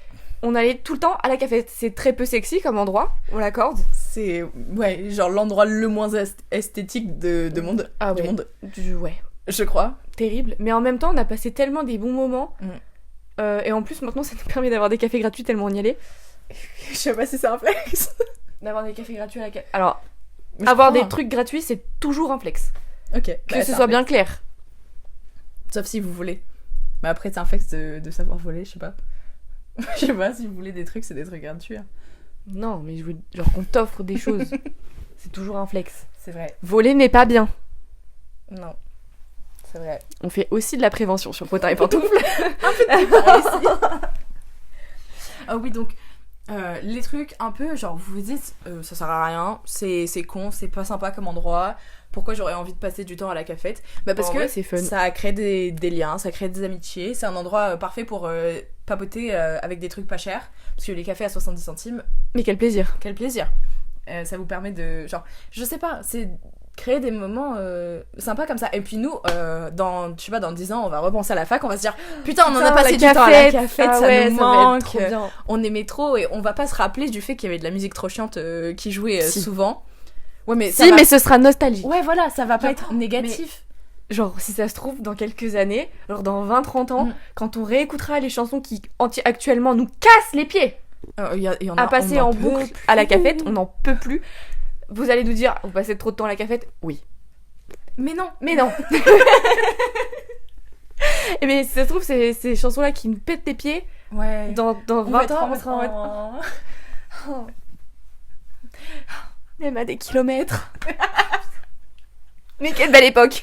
on allait tout le temps à la cafette. C'est très peu sexy comme endroit, on l'accorde. C'est, ouais, genre l'endroit le moins esthétique du monde. Ouais. Je crois. Terrible. Mais en même temps, on a passé tellement des bons moments. Et en plus, maintenant, ça nous permet d'avoir des cafés gratuits tellement on y allait. Je sais pas si c'est un flex. D'avoir des cafés gratuits à la cafette. Alors, avoir des trucs gratuits, c'est toujours un flex. Ok. Que ce soit bien clair. Sauf si vous voulez. Mais après, c'est un flex de savoir voler, je sais pas. Je sais pas, si vous voulez des trucs, c'est des trucs gratuits. Non, mais je veux genre qu'on t'offre des choses. C'est toujours un flex. C'est vrai. Voler n'est pas bien. Non. C'est vrai. On fait aussi de la prévention sur potins et pantoufles. Ah oui, donc les trucs un peu genre vous vous dites ça sert à rien, c'est con, c'est pas sympa comme endroit, pourquoi j'aurais envie de passer du temps à la cafette? Bah parce que c'est fun. Ça crée des liens, ça crée des amitiés, c'est un endroit parfait pour papoter avec des trucs pas chers, parce que les cafés à 70 centimes, mais quel plaisir. Quel plaisir. Ça vous permet de genre je sais pas, c'est créer des moments sympas comme ça. Et puis nous, dans 10 ans, on va repenser à la fac, on va se dire putain, on en a passé du temps à la cafette, ça nous manque. On aimait trop et on va pas se rappeler du fait qu'il y avait de la musique trop chiante qui jouait souvent. Ouais, mais mais ce sera nostalgique. Ouais, voilà, ça va pas être négatif. Genre, si ça se trouve, dans quelques années, genre dans 20-30 ans, quand on réécoutera les chansons qui actuellement nous cassent les pieds à passer en boucle à la cafette, on n'en peut plus. Vous allez nous dire, vous passez trop de temps à la cafette? Oui. Mais non. Et mais si ça se trouve, c'est ces chansons-là qui nous pètent les pieds. Ouais. Dans 20 ans, on sera en mode... Oh. Même à des kilomètres. Mais quelle belle époque.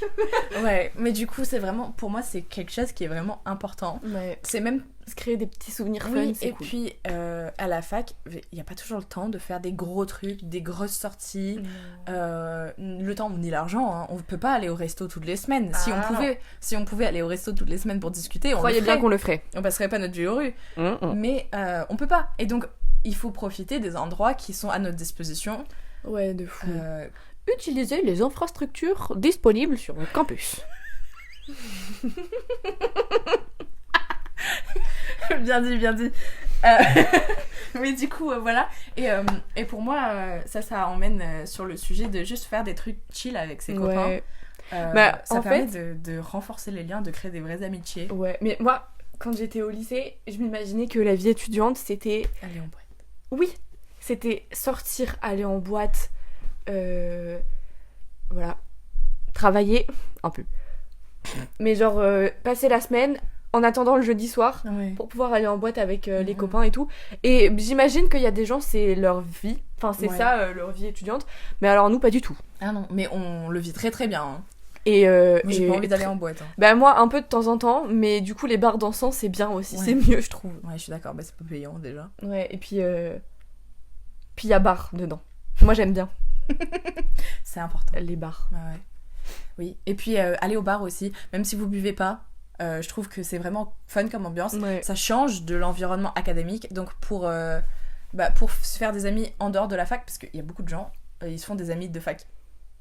Ouais, mais du coup, c'est vraiment... Pour moi, c'est quelque chose qui est vraiment important. Ouais. C'est même... Se créer des petits souvenirs fun, oui, c'est et cool. puis, à la fac, il n'y a pas toujours le temps de faire des gros trucs, des grosses sorties. Le temps ni l'argent, hein. On ne peut pas aller au resto toutes les semaines. Si on pouvait aller au resto toutes les semaines pour discuter, Croyez bien qu'on le ferait. On passerait pas notre vie aux rues. Mais on peut pas. Et donc, il faut profiter des endroits qui sont à notre disposition. Ouais, de fou. Utilisez les infrastructures disponibles sur le campus. Bien dit. Mais du coup, voilà. Et pour moi, ça emmène sur le sujet de juste faire des trucs chill avec ses copains. Ça permet de renforcer les liens, de créer des vraies amitiés. Ouais, mais moi, quand j'étais au lycée, je m'imaginais que la vie étudiante, c'était... Aller en boîte. Oui, c'était sortir, aller en boîte, voilà, travailler un peu. Mais genre, passer la semaine en attendant le jeudi soir pour pouvoir aller en boîte avec les copains et tout. Et j'imagine qu'il y a des gens, c'est leur vie, enfin c'est ça, leur vie étudiante. Mais alors nous, pas du tout. Ah non, mais on le vit très très bien. Hein. Moi, j'ai pas envie d'aller en boîte. Hein. Bah moi, un peu de temps en temps, mais du coup, les bars dansants, c'est bien aussi, c'est mieux, je trouve. Ouais, je suis d'accord, c'est pas payant déjà. Ouais, et puis il y a bar dedans. Moi, j'aime bien. C'est important. Les bars. Ouais. Oui, et puis aller au bar aussi, même si vous buvez pas, je trouve que c'est vraiment fun comme ambiance. Ça change de l'environnement académique, donc pour se faire des amis en dehors de la fac, parce qu'il y a beaucoup de gens, ils se font des amis de fac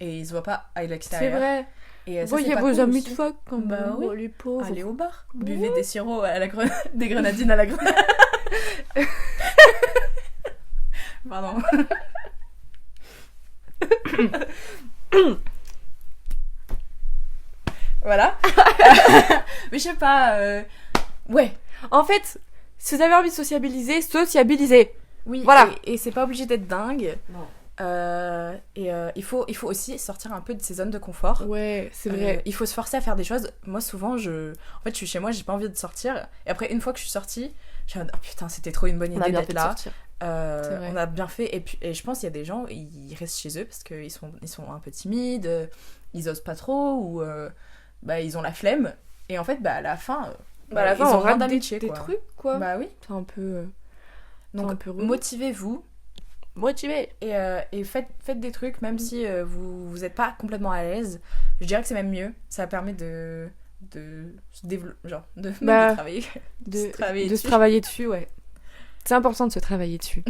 et ils se voient pas à l'extérieur. C'est vrai. Et ça, voyez vos amis de fac comme les pauvres. Allez au bar, buvez des sirops à des grenadines à la grenade. Pardon. Voilà. Mais je sais pas. Ouais. En fait, si vous avez envie de sociabiliser, sociabilisez. Oui. Voilà. Et c'est pas obligé d'être dingue. Non. Il faut aussi sortir un peu de ses zones de confort. Ouais, c'est vrai. Il faut se forcer à faire des choses. Moi, souvent, je suis chez moi, j'ai pas envie de sortir. Et après, une fois que je suis sortie, je me dis, oh putain, c'était trop une bonne idée d'être là. On a bien fait. Et je pense qu'il y a des gens, ils restent chez eux parce qu'ils sont un peu timides, ils osent pas trop, ou ils ont la flemme. Et en fait, à la fin, ils ont rate des trucs, quoi. Bah oui. C'est un peu... Donc, motivez-vous. Motivé. Et faites des trucs, même si vous êtes pas complètement à l'aise. Je dirais que c'est même mieux. Ça permet de se développer, genre de travailler, de se travailler dessus, ouais. C'est important de se travailler dessus.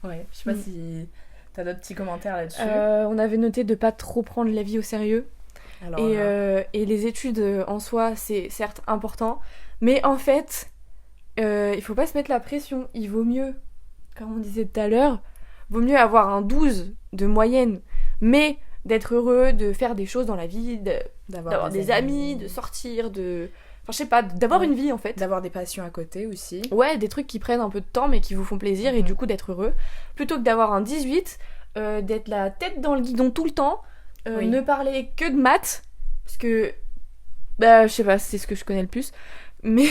Ouais, je sais pas si t'as d'autres petits commentaires là-dessus. On avait noté de pas trop prendre la vie au sérieux. Alors, Et les études en soi, c'est certes important, mais en fait, il faut pas se mettre la pression. Il vaut mieux, comme on disait tout à l'heure, vaut mieux avoir un 12 de moyenne, mais d'être heureux, de faire des choses dans la vie, d'avoir des amis, de sortir, Enfin, je sais pas, d'avoir une vie en fait. D'avoir des passions à côté aussi. Ouais, des trucs qui prennent un peu de temps mais qui vous font plaisir et du coup d'être heureux. Plutôt que d'avoir un 18, d'être la tête dans le guidon tout le temps, ne parler que de maths, parce que, bah, je sais pas, c'est ce que je connais le plus. Mais,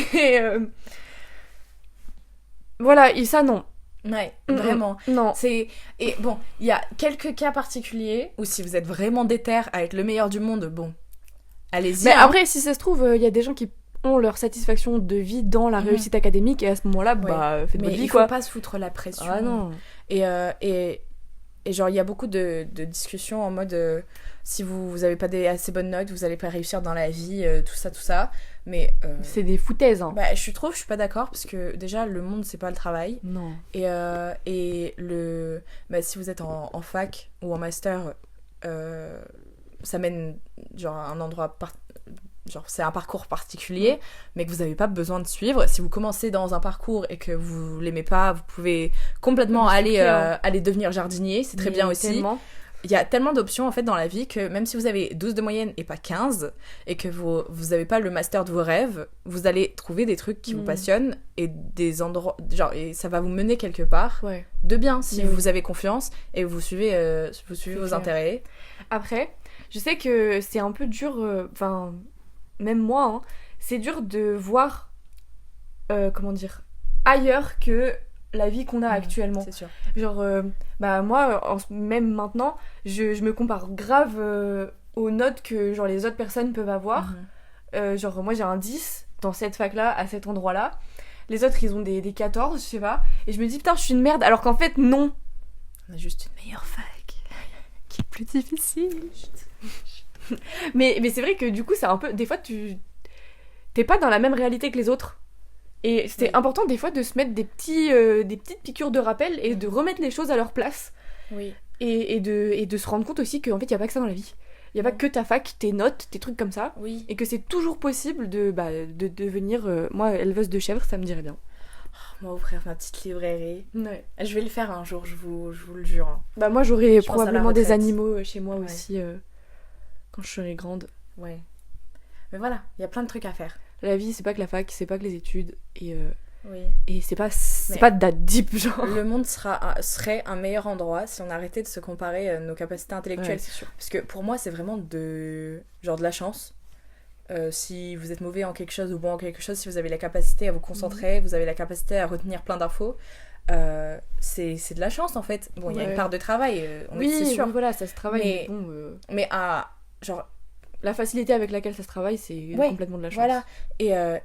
voilà, et ça non. Ouais, vraiment. Non. Et bon, il y a quelques cas particuliers où si vous êtes vraiment déter à être le meilleur du monde, bon, allez-y. Mais après, si ça se trouve, il y a des gens qui ont leur satisfaction de vie dans la réussite académique et à ce moment-là, bah, faites votre vie, quoi. Il faut pas se foutre la pression. Ah non. Et genre, il y a beaucoup de discussions en mode si vous avez pas des assez bonnes notes, vous allez pas réussir dans la vie, tout ça. Mais. C'est des foutaises, hein. Bah, je suis pas d'accord parce que déjà, le monde, c'est pas le travail. Non. Et bah, si vous êtes en fac ou en master, ça mène genre à un endroit. Genre, c'est un parcours particulier, mais que vous n'avez pas besoin de suivre. Si vous commencez dans un parcours et que vous l'aimez pas, vous pouvez complètement aller devenir jardinier. C'est très bien aussi. Tellement. Il y a tellement d'options en fait dans la vie que même si vous avez 12 de moyenne et pas 15, et que vous n'avez pas le master de vos rêves, vous allez trouver des trucs qui vous passionnent et des endroits. Genre, et ça va vous mener quelque part de bien si vous avez confiance et vous suivez vos intérêts. Après, je sais que c'est un peu dur. Enfin. Même moi, hein, c'est dur de voir, ailleurs que la vie qu'on a actuellement. C'est sûr. Genre, bah moi, même maintenant, je me compare grave aux notes que genre, les autres personnes peuvent avoir. Genre, moi j'ai un 10 dans cette fac-là, à cet endroit-là. Les autres, ils ont des 14, je sais pas. Et je me dis, putain, je suis une merde. Alors qu'en fait, non. On a juste une meilleure fac qui est plus difficile. mais c'est vrai que du coup c'est un peu des fois t'es pas dans la même réalité que les autres et c'est important des fois de se mettre des petites piqûres de rappel et de remettre les choses à leur place et de se rendre compte aussi qu'en fait il y a pas que ça dans la vie, il y a pas que ta fac, tes notes, tes trucs comme ça et que c'est toujours possible de devenir moi éleveuse de chèvres, ça me dirait bien. Moi, ouvrir ma petite librairie. Ouais. Je vais le faire un jour, je vous le jure. Hein. Bah moi j'aurai probablement des animaux chez moi aussi quand je serai grande. Ouais. Mais voilà, il y a plein de trucs à faire. La vie, c'est pas que la fac, c'est pas que les études. Et c'est pas Mais de date deep, genre. Le monde serait un meilleur endroit si on arrêtait de se comparer nos capacités intellectuelles. Ouais, c'est sûr. Parce que pour moi, c'est vraiment de la chance. Si vous êtes mauvais en quelque chose ou bon en quelque chose, si vous avez la capacité à vous concentrer, vous avez la capacité à retenir plein d'infos, c'est de la chance en fait. Bon, il y a une part de travail, c'est sûr. Oui, voilà, ça se travaille. Mais genre la facilité avec laquelle ça se travaille, c'est complètement de la chance. Voilà.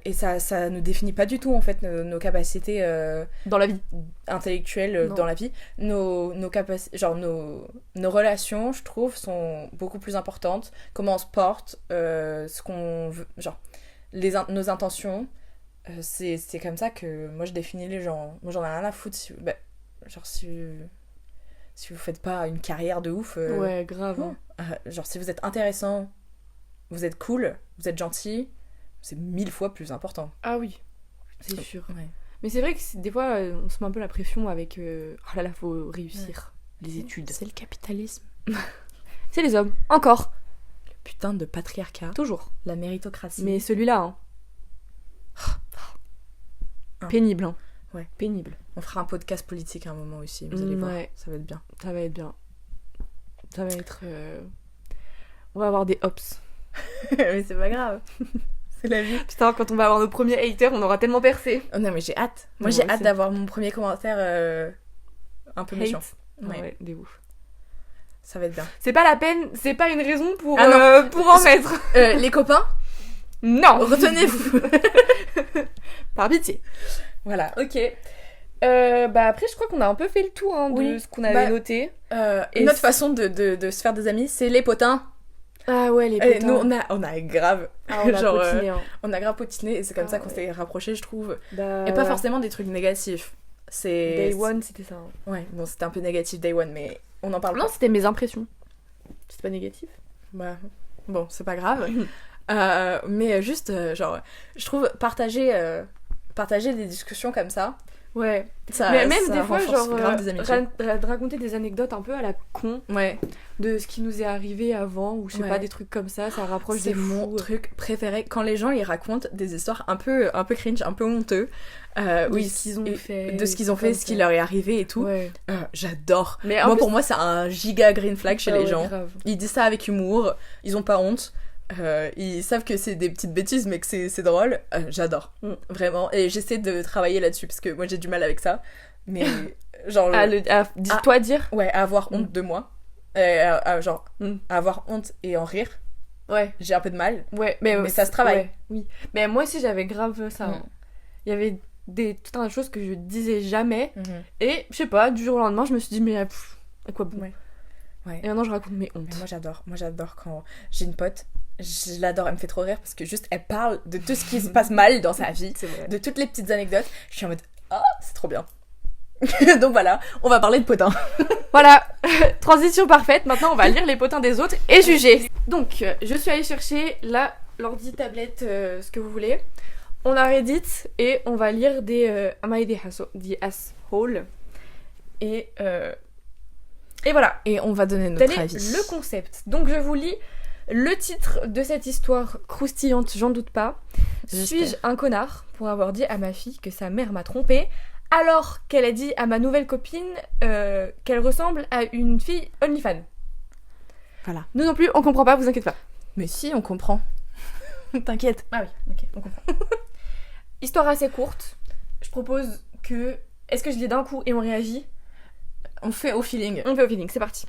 Et ça ne définit pas du tout en fait nos capacités dans la vie intellectuelles dans la vie. Nos capacités, genre nos relations, je trouve, sont beaucoup plus importantes. Comment on se porte, ce qu'on veut, genre nos intentions. C'est comme ça que moi je définis les gens. Moi j'en ai rien à foutre si vous faites pas une carrière de ouf. Ouais, grave. Genre si vous êtes intéressant, vous êtes cool, vous êtes gentil, c'est 1000 fois plus important. Ah oui, c'est sûr. Ouais. Mais c'est vrai que des fois, on se met un peu la pression avec oh là là, faut réussir les études. C'est le capitalisme. C'est les hommes, encore. Le putain de patriarcat. Toujours. La méritocratie. Mais celui-là, pénible, hein. Ouais. Pénible. On fera un podcast politique à un moment aussi, vous allez voir, ça va être bien. Ça va être bien. Ça va être... On va avoir des hops. Mais c'est pas grave. C'est la vie. Putain, quand on va avoir nos premiers haters, on aura tellement percé. Oh non, mais j'ai hâte. Moi, j'ai hâte d'avoir mon premier commentaire un peu méchant. Ouais, des ouf. Ça va être bien. C'est pas la peine, c'est pas une raison pour en mettre. Les copains, non. Retenez-vous. Par pitié. Voilà. Ok. Bah après, je crois qu'on a un peu fait le tour de ce qu'on avait noté. Une autre façon de se faire des amis, c'est les potins. Ah ouais, les potins. Nous, on a grave. On a potiné. On a grave potiné et c'est comme ça qu'on s'est rapprochés, je trouve. Bah, et pas forcément des trucs négatifs. c'est... Day one, c'était ça. Hein. Ouais, bon, c'était un peu négatif Day One, mais on en parle Non, pas. c'était mes impressions. C'est pas négatif. Bah, bon, c'est pas grave. Mais juste, genre, je trouve partager des discussions comme ça, Ouais. ça Mais même ça des fois, renforce genre, grave des amitiés. raconter des anecdotes un peu à la con Ouais, de ce qui nous est arrivé avant, ou je sais Ouais. pas, des trucs comme ça rapproche c'est des mon fous. truc préféré. Quand les gens, ils racontent des histoires un peu cringe, un peu honteux, De oui, ce qu'ils ont et- fait. de ce qu'ils ont fait, ce qui leur est arrivé et tout, Ouais. j'adore. Mais en Moi, plus- pour moi, c'est un giga green flag chez Ah les ouais, gens. grave. Ils disent ça avec humour, ils ont pas honte. Ils savent que c'est des petites bêtises mais que c'est drôle. J'adore, vraiment. Et j'essaie de travailler là-dessus parce que moi j'ai du mal avec ça. Mais genre, Dis-toi dire. ouais, à avoir honte de moi. Genre, Mm. à avoir honte et en rire, Ouais. j'ai un peu de mal. Ouais. Mais ça se travaille. Ouais, oui. Mais moi aussi, j'avais grave ça. Hein. Il y avait tout un tas de choses que je disais jamais. Et je sais pas, du jour au lendemain, je me suis dit, mais à quoi bon. Ouais. Ouais. Et maintenant, je raconte mes hontes. Mais moi j'adore quand j'ai une pote. Je l'adore, elle me fait trop rire parce que juste elle parle de tout ce qui se passe mal dans sa vie, C'est vrai. de toutes les petites anecdotes. Je suis en mode, oh, c'est trop bien. Donc voilà, on va parler de potins. Voilà, transition parfaite. Maintenant, on va lire les potins des autres et juger. Donc, je suis allée chercher l'ordi, tablette, ce que vous voulez. On a Reddit et on va lire des Am I the asshole. Et voilà. Et on va donner Tel notre est avis. le concept. Donc, je vous lis le titre de cette histoire croustillante, j'en doute pas. J'espère. Suis-je un connard pour avoir dit à ma fille que sa mère m'a trompée alors qu'elle a dit à ma nouvelle copine qu'elle ressemble à une fille OnlyFans? Voilà. Nous non plus, on comprend pas, vous inquiétez pas. Mais si, on comprend. T'inquiète. Ah oui, ok, on comprend. Histoire assez courte. Je propose que... Est-ce que je lis d'un coup et on réagit? On fait au feeling. On fait au feeling, c'est parti.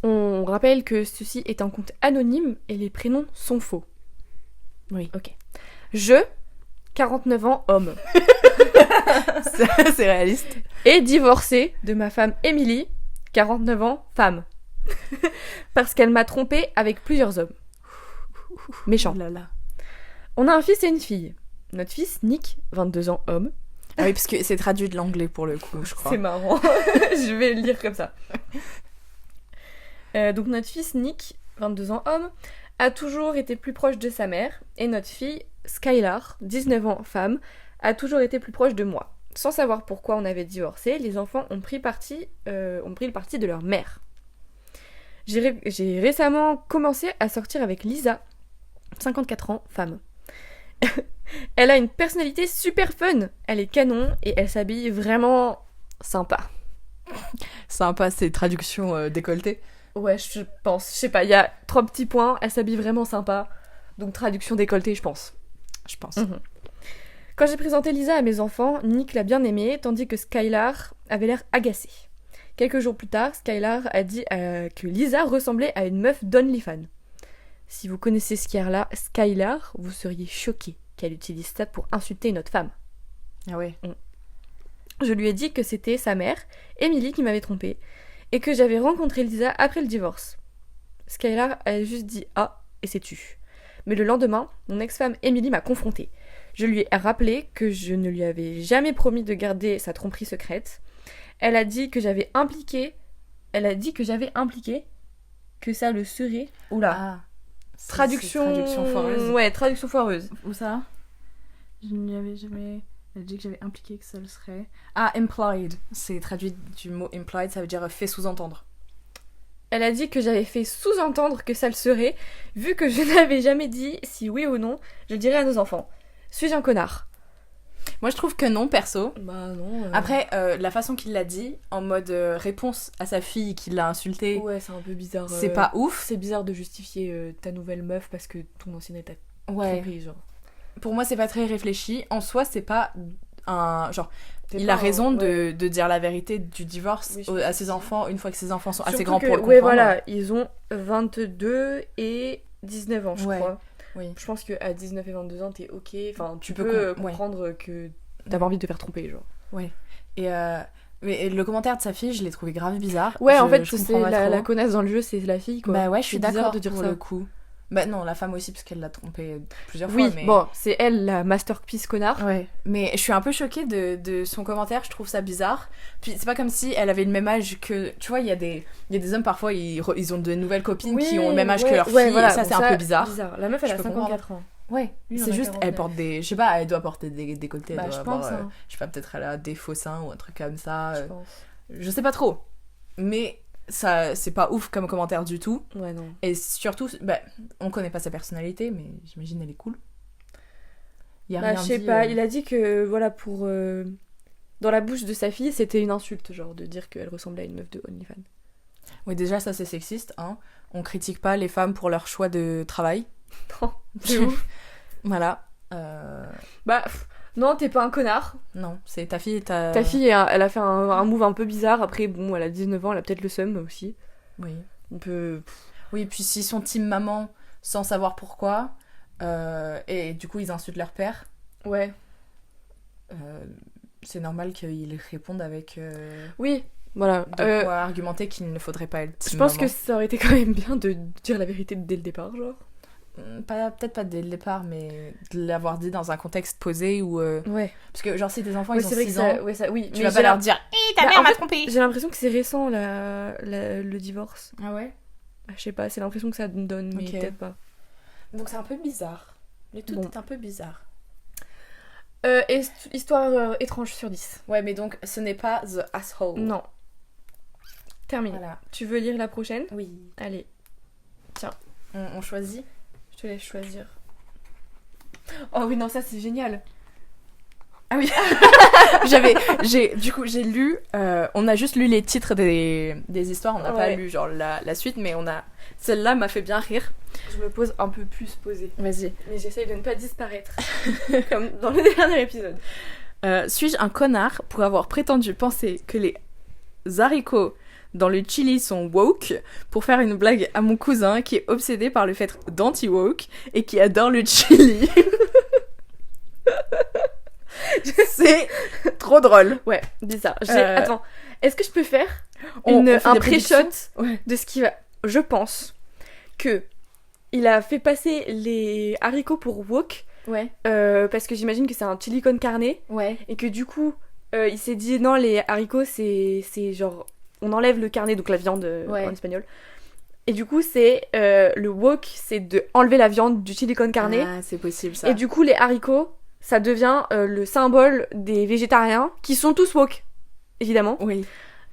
On rappelle que ceci est un compte anonyme et les prénoms sont faux. Oui. Ok. Je, 49 ans, homme, C'est réaliste. et divorcé de ma femme Émilie, 49 ans, femme. Parce qu'elle m'a trompée avec plusieurs hommes. Méchant. Oh là là. On a un fils et une fille. Notre fils, Nick, 22 ans, homme. Ah oui, parce que c'est traduit de l'anglais pour le coup, je crois. C'est marrant. Je vais le lire comme ça. Donc notre fils Nick, 22 ans homme, a toujours été plus proche de sa mère, et notre fille Skylar, 19 ans femme, a toujours été plus proche de moi. Sans savoir pourquoi on avait divorcé, les enfants ont pris le parti de leur mère. J'ai récemment commencé à sortir avec Lisa, 54 ans, femme. Elle a une personnalité super fun, elle est canon et elle s'habille vraiment sympa. Sympa, c'est traduction décolletée. Ouais, je pense. Je sais pas, il y a 3 petits points. Elle s'habille vraiment sympa. Donc traduction décolletée, je pense. Je pense. Quand j'ai présenté Lisa à mes enfants, Nick l'a bien aimée, tandis que Skylar avait l'air agacée. Quelques jours plus tard, Skylar a dit que Lisa ressemblait à une meuf d'OnlyFans. Si vous connaissez Skylar, vous seriez choqués qu'elle utilise ça pour insulter une autre femme. Ah ouais. Je lui ai dit que c'était sa mère, Emily, qui m'avait trompée, et que j'avais rencontré Lisa après le divorce. Skylar a juste dit « Ah » et s'est tue. Mais le lendemain, mon ex-femme Emily m'a confrontée. Je lui ai rappelé que je ne lui avais jamais promis de garder sa tromperie secrète. Elle a dit que j'avais impliqué que ça le serait. Oula. Ah. Traduction... Traduction foireuse. Ouais, traduction foireuse. Où ça? Je n'y avais jamais... Elle a dit que j'avais impliqué que ça le serait. Ah, implied. C'est traduit du mot implied, ça veut dire fait sous-entendre. Elle a dit que j'avais fait sous-entendre que ça le serait, vu que je n'avais jamais dit si oui ou non je le dirais à nos enfants. Suis-je un connard? Moi, je trouve que non, perso. Bah non. Après, la façon qu'il l'a dit, en mode réponse à sa fille qui l'a insulté, Ouais, c'est un peu bizarre. c'est pas ouf. C'est bizarre de justifier ta nouvelle meuf parce que ton ancienne est ta Ouais. trompée, genre. Pour moi, c'est pas très réfléchi. En soi, c'est pas un... Genre, T'es il pas a raison ouais. de dire la vérité du divorce Oui, je à pense ses aussi. enfants, une fois que ses enfants sont assez Surtout grands que, pour le ouais, comprendre. voilà, ils ont 22 et 19 ans, je Ouais. crois. Oui. Je pense qu'à 19 et 22 ans, t'es ok. Enfin, tu peux peux ouais. comprendre que t'as pas envie de te faire tromper, genre. Et mais le commentaire de sa fille, je l'ai trouvé grave bizarre. Ouais, en fait, je c'est comprends pas trop. la connasse dans le jeu, c'est la fille, quoi. Bah ouais, je suis C'est bizarre d'accord de dire pour ça. le coup. Bah non, la femme aussi, parce qu'elle l'a trompé plusieurs Oui, fois. Mais... bon, c'est elle la masterpiece connard. Ouais, mais je suis un peu choquée de son commentaire, je trouve ça bizarre. Puis c'est pas comme si elle avait le même âge que... Tu vois, il y a des hommes, parfois, ils ont de nouvelles copines qui ont le même âge que leur fille, et ça, c'est un peu bizarre. La meuf, elle Je a peux 54 ans. Ouais, Lui, il en c'est a juste, 49. elle porte des... Je sais pas, elle doit porter des décolletés, Bah, elle doit je avoir, pense, hein. je sais pas, peut-être elle a des faux seins ou un truc comme ça. Je pense. Je sais pas trop. Mais ça, c'est pas ouf comme commentaire du tout. Ouais, non. Et surtout, bah, on connaît pas sa personnalité, mais j'imagine elle est cool. Il y a Bah, rien je sais dit, pas, il a dit que, voilà, pour... dans la bouche de sa fille, c'était une insulte, genre, de dire qu'elle ressemblait à une meuf de OnlyFans. Oui, déjà, ça, c'est sexiste, hein. On critique pas les femmes pour leur choix de travail. Non, c'est ouf. Voilà. Bah, non, t'es pas un connard. Non, c'est ta fille, Ta fille, elle a fait un move un peu bizarre. Après, bon, elle a 19 ans, elle a peut-être le seum aussi. Oui. On peut... Oui, puis s'ils sont team maman sans savoir pourquoi, et du coup, ils insultent leur père, Ouais. c'est normal qu'ils répondent avec Oui, voilà. de quoi argumenter qu'il ne faudrait pas être team Je pense maman. que ça aurait été quand même bien de dire la vérité dès le départ, genre. Peut-être pas dès le départ, mais de l'avoir dit dans un contexte posé où... Ouais. Parce que, genre, si tes enfants, Ouais, ils ont c'est vrai 6 que ans, ça... Ouais, ça... Oui, tu mais vas j'ai pas leur la- dire « Hé, ta Bah, mère en m'a fait, trompé !» J'ai l'impression que c'est récent, le divorce. Ah ouais? Ah, je sais pas, c'est l'impression que ça me donne, mais Ok. peut-être pas. Donc c'est un peu bizarre. Le tout Bon. est un peu bizarre. Histoire étrange sur 10. Ouais, mais donc, ce n'est pas The Asshole. Non. Terminé. Voilà. Tu veux lire la prochaine? Oui. Allez, On choisit. je te laisse choisir. Oh oui, non, ça c'est génial. Ah oui. J'ai lu, on a juste lu les titres des histoires, on n'a pas Ouais. lu genre la suite, mais celle-là m'a fait bien rire. Je me pose un peu plus posée. Vas-y. Mais j'essaye de ne pas disparaître. Comme dans le dernier épisode. Suis-je un connard pour avoir prétendu penser que les haricots dans le chili sont woke pour faire une blague à mon cousin qui est obsédé par le fait d'anti-woke et qui adore le chili? C'est trop drôle. Ouais, bizarre. Euh, Attends, est-ce que je peux faire On fait un des prédictions. pré-shot Ouais. de ce qui va... Je pense que il a fait passer les haricots pour wok Ouais. parce que j'imagine que c'est un chili con carne Ouais. et que du coup il s'est dit non, les haricots c'est genre on enlève le carne, donc la viande Ouais. en espagnol, et du coup c'est le wok, c'est de enlever la viande du chili con carne, Ah, c'est possible ça. et du coup les haricots ça devient le symbole des végétariens qui sont tous wok évidemment. Oui.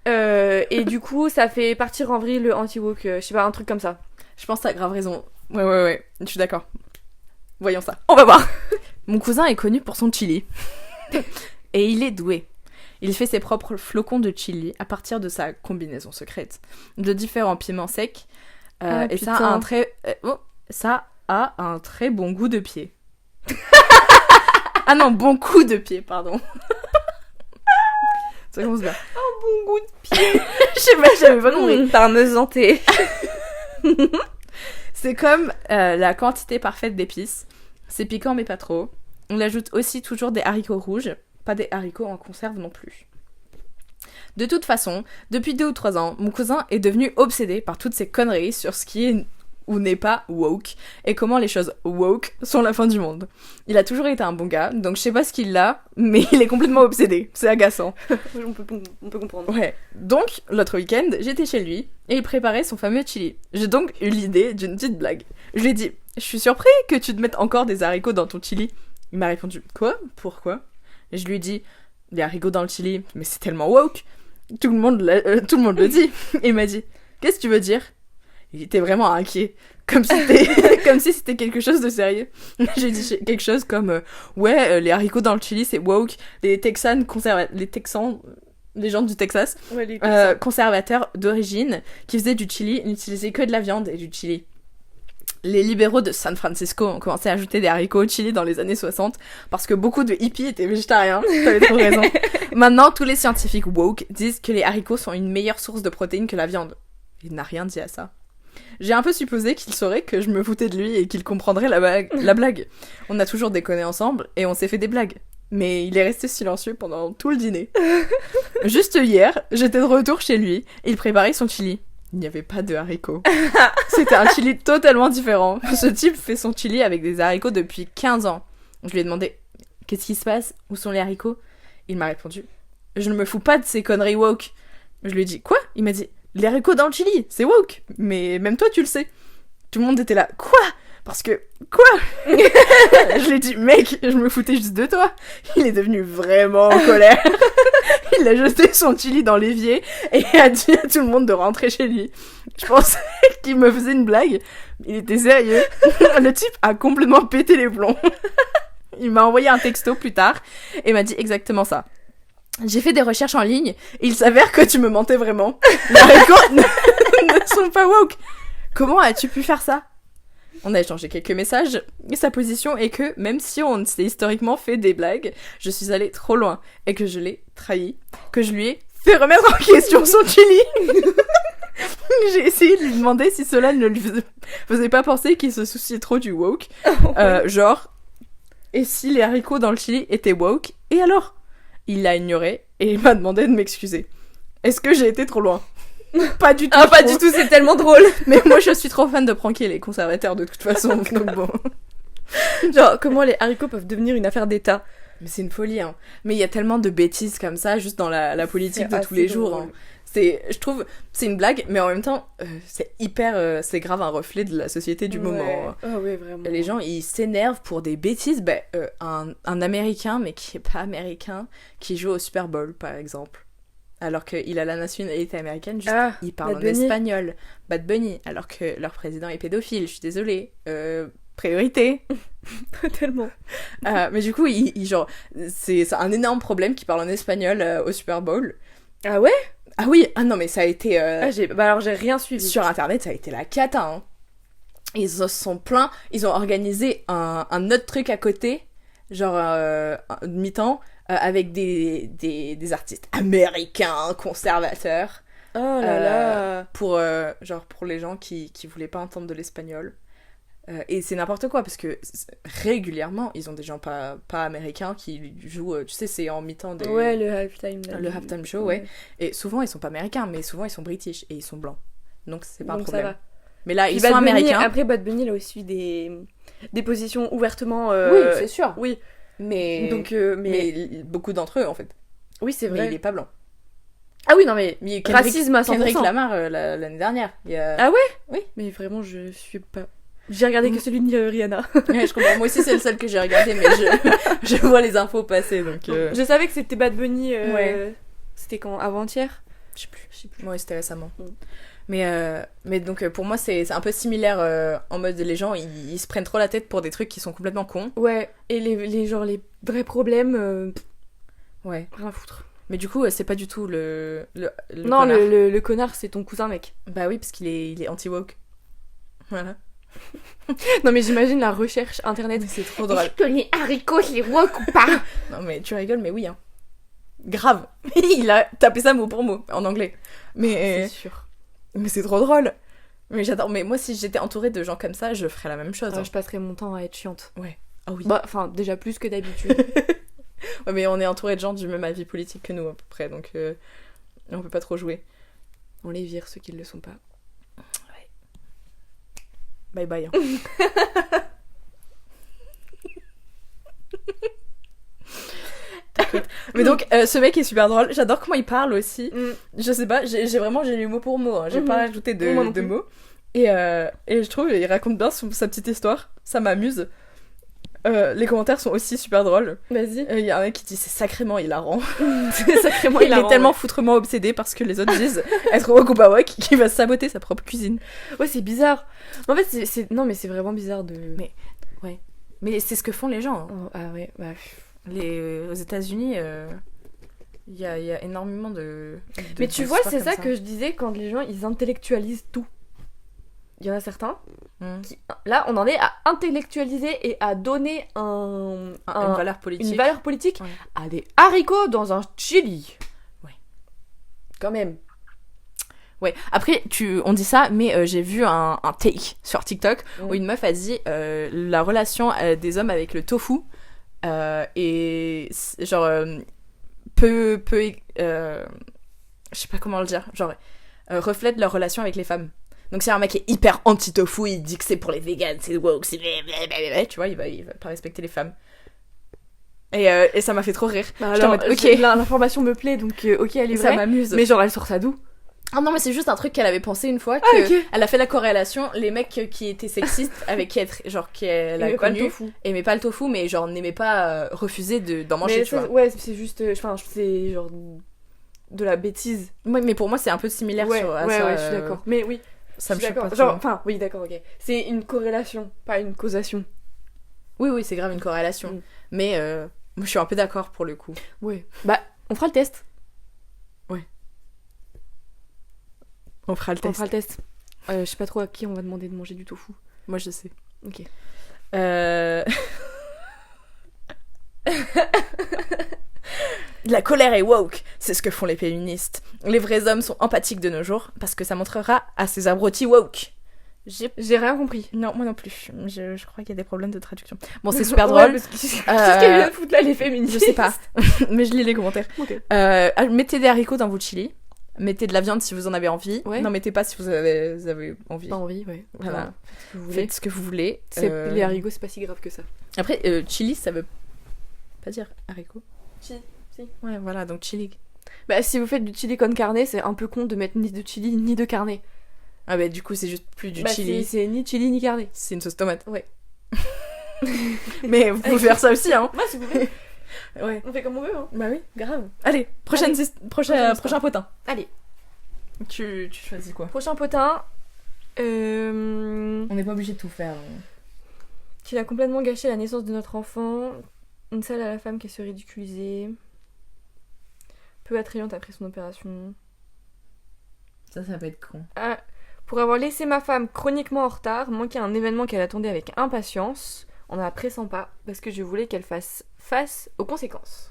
Et du coup ça fait partir en vrille le anti-wok, je sais pas, un truc comme ça. Je pense que t'as grave raison. Ouais. Je suis d'accord. Voyons ça. On va voir. Mon cousin est connu pour son chili. Et il est doué. Il fait ses propres flocons de chili à partir de sa combinaison secrète de différents piments secs. Ah, Et ça putain. a ça a un très bon goût de pied. Ah non, bon coup de pied, pardon. Ça commence bien. Bon goût de pied. Je sais pas, j'avais pas compris. Parmesanté. C'est comme la quantité parfaite d'épices. C'est piquant mais pas trop. On ajoute aussi toujours des haricots rouges, pas des haricots en conserve non plus. De toute façon, depuis 2 ou 3 ans, mon cousin est devenu obsédé par toutes ces conneries sur ce qui est ou n'est pas woke et comment les choses woke sont la fin du monde. Il a toujours été un bon gars, donc je sais pas ce qu'il a, mais il est complètement obsédé. C'est agaçant. on peut comprendre. Ouais. Donc, l'autre week-end, j'étais chez lui et il préparait son fameux chili. J'ai donc eu l'idée d'une petite blague. Je lui ai dit « Je suis surpris que tu te mettes encore des haricots dans ton chili. » Il m'a répondu « Quoi ? Pourquoi ?» Et je lui ai dit « Les haricots dans le chili, mais c'est tellement woke. Tout le monde le dit. » Et il m'a dit « Qu'est-ce que tu veux dire ?» Il était vraiment inquiet. Comme si c'était quelque chose de sérieux. J'ai dit quelque chose comme ouais, les haricots dans le chili, c'est woke. Les Texans, les gens du Texas, Ouais, conservateurs d'origine, qui faisaient du chili, n'utilisaient que de la viande et du chili. Les libéraux de San Francisco ont commencé à ajouter des haricots au chili dans les années 60 parce que beaucoup de hippies étaient végétariens. T'avais trop raison. Maintenant, tous les scientifiques woke disent que les haricots sont une meilleure source de protéines que la viande. Il n'a rien dit à ça. J'ai un peu supposé qu'il saurait que je me foutais de lui et qu'il comprendrait la blague. On a toujours déconné ensemble et on s'est fait des blagues. Mais il est resté silencieux pendant tout le dîner. Juste hier, j'étais de retour chez lui et il préparait son chili. Il n'y avait pas de haricots. C'était un chili totalement différent. Ce type fait son chili avec des haricots depuis 15 ans. Je lui ai demandé, qu'est-ce qui se passe? Où sont les haricots? Il m'a répondu, je ne me fous pas de ces conneries woke. Je lui ai dit, quoi? Il m'a dit, les haricots dans le chili, c'est woke. Mais même toi, tu le sais. Tout le monde était là, quoi? Parce que, quoi? Je lui ai dit, mec, je me foutais juste de toi. Il est devenu vraiment en colère. Il a jeté son chili dans l'évier et a dit à tout le monde de rentrer chez lui. Je pensais qu'il me faisait une blague. Il était sérieux. Le type a complètement pété les plombs. Il m'a envoyé un texto plus tard et m'a dit exactement ça. J'ai fait des recherches en ligne et il s'avère que tu me mentais vraiment. Les haricots ne sont pas woke. Comment as-tu pu faire ça? On a échangé quelques messages et sa position est que même si on s'est historiquement fait des blagues, je suis allée trop loin et que je l'ai trahi, que je lui ai fait remettre en question son chili. J'ai essayé de lui demander si cela ne lui faisait pas penser qu'il se souciait trop du woke. Genre, et si les haricots dans le chili étaient woke? Et alors? Il l'a ignoré et il m'a demandé de m'excuser. Est-ce que j'ai été trop loin? Pas du tout. Ah, pas du tout, c'est tellement drôle. Mais moi, je suis trop fan de pranker les conservateurs de toute façon, donc bon. Genre, comment les haricots peuvent devenir une affaire d'État? Mais c'est une folie, hein. Mais il y a tellement de bêtises comme ça, juste dans la politique de tous les jours. Hein. Je trouve, c'est une blague, mais en même temps, c'est hyper, c'est grave un reflet de la société du moment. Ah ouais, vraiment. Les gens, ils s'énervent pour des bêtises. Un Américain, mais qui est pas américain, qui joue au Super Bowl, par exemple. Alors qu'il a la nationalité américaine, juste, il parle en espagnol. Bad Bunny, alors que leur président est pédophile, je suis désolée. Priorité. Totalement. Mais du coup, genre, c'est un énorme problème qu'il parle en espagnol au Super Bowl. Ah ouais? Ah oui, ah non mais ça a été... alors j'ai rien suivi. Sur internet, ça a été la cata, hein. Ils se sont plaints, ils ont organisé un autre truc à côté, genre mi-temps, avec des artistes américains, conservateurs. Oh là là. Pour les gens qui voulaient pas entendre de l'espagnol. Et c'est n'importe quoi, parce que régulièrement, ils ont des gens pas américains qui jouent, tu sais, c'est en mi-temps des... Ouais, le halftime. Le halftime show, ouais. Et souvent, ils sont pas américains, mais souvent, ils sont british et ils sont blancs. Donc, c'est pas un problème. Ça va. Mais là, ils sont américains. Après, Bad Bunny, il a aussi des positions ouvertement... Oui, c'est sûr. Oui. Mais... Donc, mais beaucoup d'entre eux, en fait. Oui, c'est vrai. Mais il est pas blanc. Ah oui, non, mais racisme à 100%. Kendrick Lamar, l'année dernière. Ah ouais? Oui. Mais vraiment, je suis pas... J'ai regardé que celui de Rihanna. Ouais, je comprends. Moi aussi, c'est le seul que j'ai regardé, mais je vois les infos passer, donc... Je savais que c'était Bad Bunny, ouais. C'était quand? Avant-hier? Je sais plus. Ouais, c'était récemment. Mais donc, pour moi, c'est un peu similaire, en mode, les gens, ils se prennent trop la tête pour des trucs qui sont complètement cons. Ouais, et les vrais problèmes... ouais. Rien à foutre. Mais du coup, c'est pas du tout le non, connard. Le connard, c'est ton cousin, mec. Bah oui, parce qu'il est anti-woke. Voilà. Non mais j'imagine la recherche internet. Mais c'est trop drôle. Est-ce que les haricots c'est woke ou pas? Non mais tu rigoles, mais oui, hein. Grave. Il a tapé ça mot pour mot en anglais. Mais c'est sûr. Mais c'est trop drôle. Mais j'adore. Mais moi, si j'étais entourée de gens comme ça, je ferais la même chose. Je passerais mon temps à être chiante. Ouais. Ah oui. Bah, enfin, déjà plus que d'habitude. Ouais, mais on est entouré de gens du même avis politique que nous à peu près, donc on peut pas trop jouer. On les vire ceux qui ne le sont pas. Bye bye. Hein. Mais donc, ce mec est super drôle. J'adore comment il parle aussi. Je sais pas, j'ai lu mot pour mot. Hein. J'ai pas rajouté de mots. Et je trouve qu'il raconte bien sa petite histoire. Ça m'amuse. Les commentaires sont aussi super drôles. Vas-y. Il y a un mec qui dit c'est sacrément hilarant. C'est sacrément hilarant. Il est tellement foutrement obsédé parce que les autres disent être woke ou pas woke qu'il va saboter sa propre cuisine. Ouais, c'est bizarre. En fait, non, mais c'est vraiment bizarre de. Mais ouais. Mais c'est ce que font les gens. Hein. Oh, ah ouais. Bah. Aux États-Unis, il y a énormément de. Mais tu vois, c'est ça que je disais quand les gens ils intellectualisent tout. Il y en a certains qui, là, on en est à intellectualiser et à donner une valeur politique, ouais. À des haricots dans un chili. Ouais. Quand même. Ouais. Après, on dit ça, mais j'ai vu un take sur TikTok où une meuf a dit la relation des hommes avec le tofu et genre je sais pas comment le dire, genre reflètent leur relation avec les femmes. Donc si un mec est hyper anti-tofu, il dit que c'est pour les vegans, c'est woke, c'est blablabla, tu vois, il va pas respecter les femmes. Et ça m'a fait trop rire. Bah J'étais en alors, mode, ok, l'information me plaît, donc ok, elle est ça vraie. m'amuse. Mais genre, elle sort ça d'où? Ah non, mais c'est juste un truc qu'elle avait pensé une fois, Ah, ok. elle a fait la corrélation, les mecs qui étaient sexistes, avec qui elle a Mais pas le connu, tofu. aimaient pas le tofu, mais genre n'aimaient pas refuser d'en manger, Mais tu vois. ouais, c'est juste, enfin, c'est genre de la bêtise. Ouais, mais pour moi, c'est un peu similaire Ouais, à ouais, ça. ouais, je suis d'accord. Mais oui, Ça me je suis choque d'accord. pas. Genre, trop. enfin, oui, d'accord, ok. C'est une corrélation, pas une causation. Oui, c'est grave une corrélation. Mm. Mais moi, je suis un peu d'accord pour le coup. Ouais. Bah, on fera le test. On fera le On fera le test. Je sais pas trop à qui on va demander de manger du tofu. Moi, je sais. Ok. La colère est woke, c'est ce que font les féministes. Les vrais hommes sont empathiques de nos jours, parce que ça montrera à ces abrutis woke. J'ai rien compris. Non, moi non plus. Je crois qu'il y a des problèmes de traduction. Bon, c'est super Ouais, drôle. parce que qu'est-ce qu'elle vient de foutre là, les féministes? Je sais pas. Mais je lis les commentaires. Ok. Mettez des haricots dans votre chili. Mettez de la viande si vous en avez envie. Ouais. N'en mettez pas si vous avez envie. Pas envie, ouais. Voilà. Faites ce que vous voulez. Faites ce que vous voulez. Les haricots, c'est pas si grave que ça. Après, chili, ça veut pas dire haricot. Si. Ouais, voilà, donc chili. Bah, si vous faites du chili con carne, c'est un peu con de mettre ni de chili ni de carne. Ah bah du coup, c'est juste plus du Bah, chili. c'est ni chili ni carne. C'est une sauce tomate. Ouais. Mais vous pouvez faire ça aussi, hein. Moi, si vous voulez. Ouais. On fait comme on veut, hein. Bah oui, grave. Allez, prochain potin. Allez. Tu choisis quoi? Prochain potin. On n'est pas obligé de tout faire. Qu'il a complètement gâché la naissance de notre enfant. Une salle à la femme qui se ridiculisait. Peu attrayante après son opération. Ça va être con. Ah, pour avoir laissé ma femme chroniquement en retard, manquer un événement qu'elle attendait avec impatience, en ne la pressant pas, parce que je voulais qu'elle fasse face aux conséquences.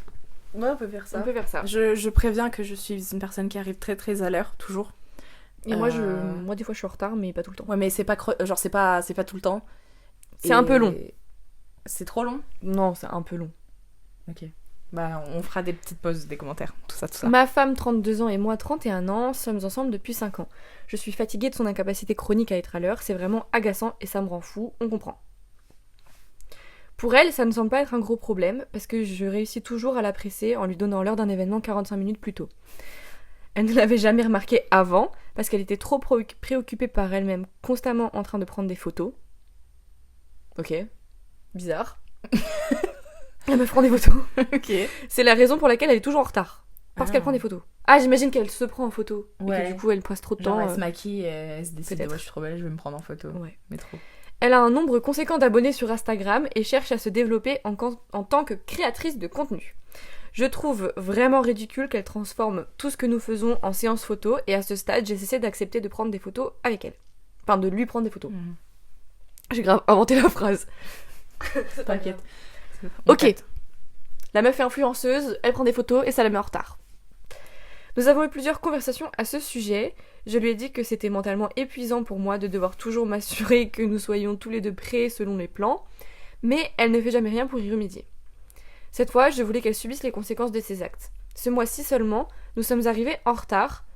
Ouais, on peut faire ça. On peut faire ça. Je préviens que je suis une personne qui arrive très très à l'heure, toujours. Et moi, des fois, je suis en retard, mais pas tout le temps. Ouais, mais c'est pas c'est pas tout le temps. C'est un peu long. C'est trop long? Non, c'est un peu long. Ok. Bah, on fera des petites pauses, des commentaires, tout ça. Ma femme, 32 ans, et moi, 31 ans, sommes ensemble depuis 5 ans. Je suis fatiguée de son incapacité chronique à être à l'heure, c'est vraiment agaçant et ça me rend fou, on comprend. Pour elle, ça ne semble pas être un gros problème, parce que je réussis toujours à la presser en lui donnant l'heure d'un événement 45 minutes plus tôt. Elle ne l'avait jamais remarqué avant, parce qu'elle était trop préoccupée par elle-même, constamment en train de prendre des photos. Ok, bizarre. Elle me prend des photos. Ok. C'est la raison pour laquelle elle est toujours en retard. Parce qu'elle prend des photos. Ah, j'imagine qu'elle se prend en photo. Ouais. Et que du coup, elle passe trop de Genre, temps. elle se maquille, elle se décide, peut-être. ouais, je suis trop belle, je vais me prendre en photo. Ouais. Mais trop. Elle a un nombre conséquent d'abonnés sur Instagram et cherche à se développer en tant que créatrice de contenu. Je trouve vraiment ridicule qu'elle transforme tout ce que nous faisons en séance photo et à ce stade, j'ai cessé d'accepter de prendre des photos avec elle. Enfin, de lui prendre des photos. J'ai grave inventé la phrase. T'inquiète. Ok. La meuf est influenceuse, elle prend des photos et ça la met en retard. Nous avons eu plusieurs conversations à ce sujet. Je lui ai dit que c'était mentalement épuisant pour moi de devoir toujours m'assurer que nous soyons tous les deux prêts selon les plans, mais elle ne fait jamais rien pour y remédier. Cette fois, je voulais qu'elle subisse les conséquences de ses actes. Ce mois-ci seulement, nous sommes arrivés en retard,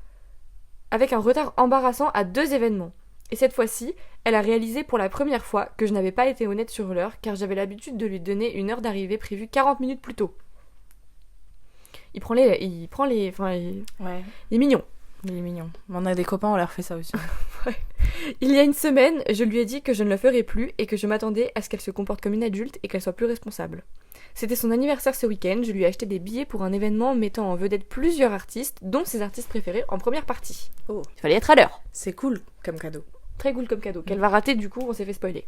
avec un retard embarrassant à 2 événements. Et cette fois-ci, elle a réalisé pour la première fois que je n'avais pas été honnête sur l'heure, car j'avais l'habitude de lui donner une heure d'arrivée prévue 40 minutes plus tôt. Il est mignon. Il est mignon. On a des copains, on leur fait ça aussi. Ouais. Il y a une semaine, je lui ai dit que je ne le ferais plus et que je m'attendais à ce qu'elle se comporte comme une adulte et qu'elle soit plus responsable. C'était son anniversaire ce week-end, je lui ai acheté des billets pour un événement mettant en vedette plusieurs artistes, dont ses artistes préférés en première partie. Oh. Il fallait être à l'heure. C'est cool comme cadeau. Très cool comme cadeau, qu'elle va rater du coup, on s'est fait spoiler.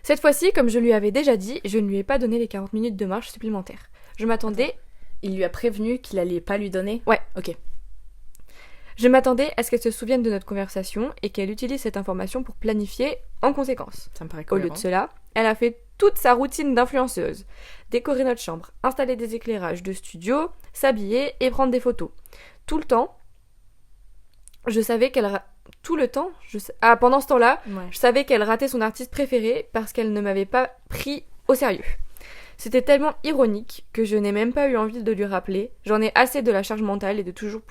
Cette fois-ci, comme je lui avais déjà dit, je ne lui ai pas donné les 40 minutes de marche supplémentaires. Je m'attendais... Il lui a prévenu qu'il allait pas lui donner? Ouais. Ok. Je m'attendais à ce qu'elle se souvienne de notre conversation et qu'elle utilise cette information pour planifier en conséquence. Ça me paraît Au cohérent. lieu de cela, elle a fait toute sa routine d'influenceuse. Décorer notre chambre, installer des éclairages de studio, s'habiller et prendre des photos. Tout le temps, je savais qu'elle... pendant ce temps-là, Ouais. je savais qu'elle ratait son artiste préféré parce qu'elle ne m'avait pas pris au sérieux. C'était tellement ironique que je n'ai même pas eu envie de lui rappeler. J'en ai assez de la charge mentale et de toujours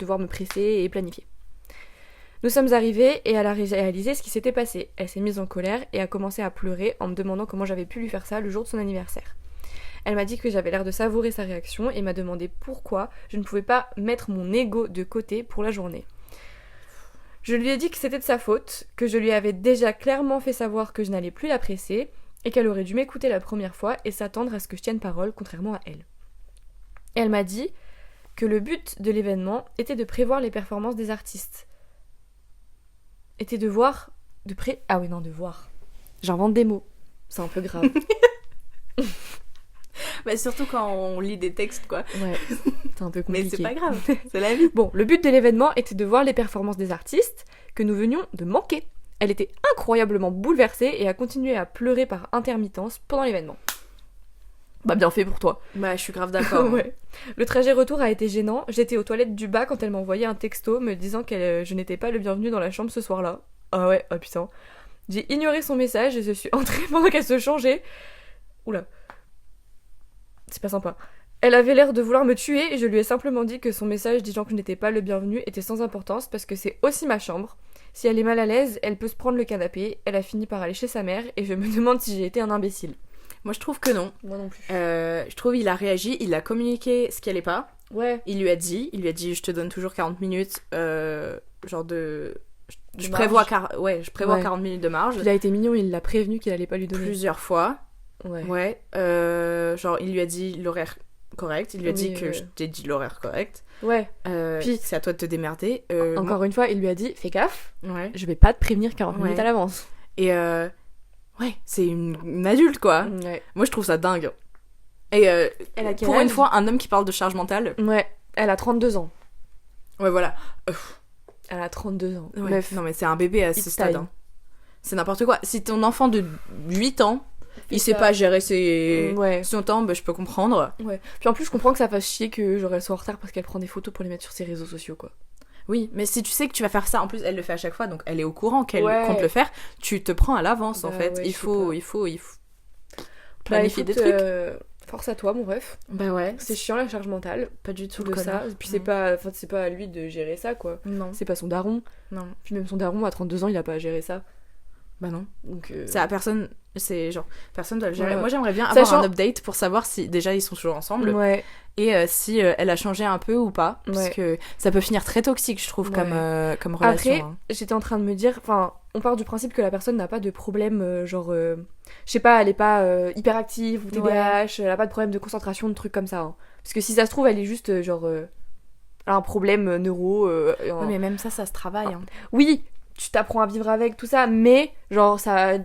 devoir me presser et planifier. Nous sommes arrivés et elle a réalisé ce qui s'était passé. Elle s'est mise en colère et a commencé à pleurer en me demandant comment j'avais pu lui faire ça le jour de son anniversaire. Elle m'a dit que j'avais l'air de savourer sa réaction et m'a demandé pourquoi je ne pouvais pas mettre mon ego de côté pour la journée. Je lui ai dit que c'était de sa faute, que je lui avais déjà clairement fait savoir que je n'allais plus la presser et qu'elle aurait dû m'écouter la première fois et s'attendre à ce que je tienne parole, contrairement à elle. Elle m'a dit que le but de l'événement était de prévoir les performances des artistes. Était de voir... de voir. J'invente des mots. C'est un peu grave. Bah, surtout quand on lit des textes, quoi. Ouais, c'est un peu compliqué. Mais c'est pas grave, c'est la vie. Bon, le but de l'événement était de voir les performances des artistes que nous venions de manquer. Elle était incroyablement bouleversée et a continué à pleurer par intermittence pendant l'événement. Bah bien fait pour toi. Bah je suis grave d'accord. Ouais. Le trajet retour a été gênant. J'étais aux toilettes du bas quand elle m'a envoyé un texto me disant que je n'étais pas le bienvenu dans la chambre ce soir-là. Ah ouais, ah putain. J'ai ignoré son message et je suis entrée pendant qu'elle se changeait. Oula. C'est pas sympa. Elle avait l'air de vouloir me tuer et je lui ai simplement dit que son message disant que je n'étais pas le bienvenu était sans importance parce que c'est aussi ma chambre. Si elle est mal à l'aise, elle peut se prendre le canapé. Elle a fini par aller chez sa mère et je me demande si j'ai été un imbécile. Moi je trouve que non. Moi non plus. Je trouve qu'il a réagi, il a communiqué ce qui allait pas. Ouais. Il lui a dit je te donne toujours 40 minutes, genre de... Je De prévois, marge. je prévois Ouais. 40 minutes de marge. Il a été mignon, il l'a prévenu qu'il allait pas lui donner. Plusieurs fois. Ouais. Ouais. Genre il lui a dit l'horaire correct, il lui a dit que je t'ai dit l'horaire correct. Ouais. Puis c'est à toi de te démerder. encore une fois, il lui a dit fais gaffe, Ouais. je vais pas te prévenir 40 minutes Ouais. à l'avance. Et ouais, c'est une adulte quoi. Ouais. Moi je trouve ça dingue. Et Elle a quel pour âge une fois, un homme qui parle de charge mentale. Ouais. Elle a 32 ans. Ouais, voilà. Elle a 32 ans. Ouais. Meuf. Non, mais c'est un bébé à ce It's stade. time. Hein. C'est n'importe quoi. Si ton enfant de 8 ans, il C'est sait ça. pas gérer ses... Ouais. son temps, bah, je peux comprendre. Ouais. Puis en plus, je comprends que ça fasse chier que genre elle soit en retard parce qu'elle prend des photos pour les mettre sur ses réseaux sociaux, quoi. Oui, mais si tu sais que tu vas faire ça, en plus elle le fait à chaque fois, donc elle est au courant qu'elle Ouais. compte le faire, tu te prends à l'avance en Bah fait. ouais, il je sais faut Bah, planifier écoute, des trucs. Force à toi, mon ref. Bah ouais, C'est chiant la charge mentale pas du tout de le ça. connard. Puis c'est pas à lui de gérer ça, quoi. Non, C'est pas son daron. non, Puis même son daron à 32 ans, il a pas à gérer ça. bah non. Donc C'est à personne, c'est genre, personne doit le gérer. Ouais. Moi j'aimerais bien avoir Sachant- un update pour savoir si déjà ils sont toujours ensemble. Ouais. Et si elle a changé un peu ou pas, parce Ouais. que ça peut finir très toxique, je trouve, Ouais. comme relation. Après, hein. j'étais en train de me dire, enfin, on part du principe que la personne n'a pas de problème, je sais pas, elle est pas hyperactive ou TDAH, elle a pas de problème de concentration, de trucs comme ça. Hein. Parce que si ça se trouve, elle est juste, elle a un problème neuro. Ouais, mais même ça se travaille. Hein. Oui, tu t'apprends à vivre avec tout ça, mais genre,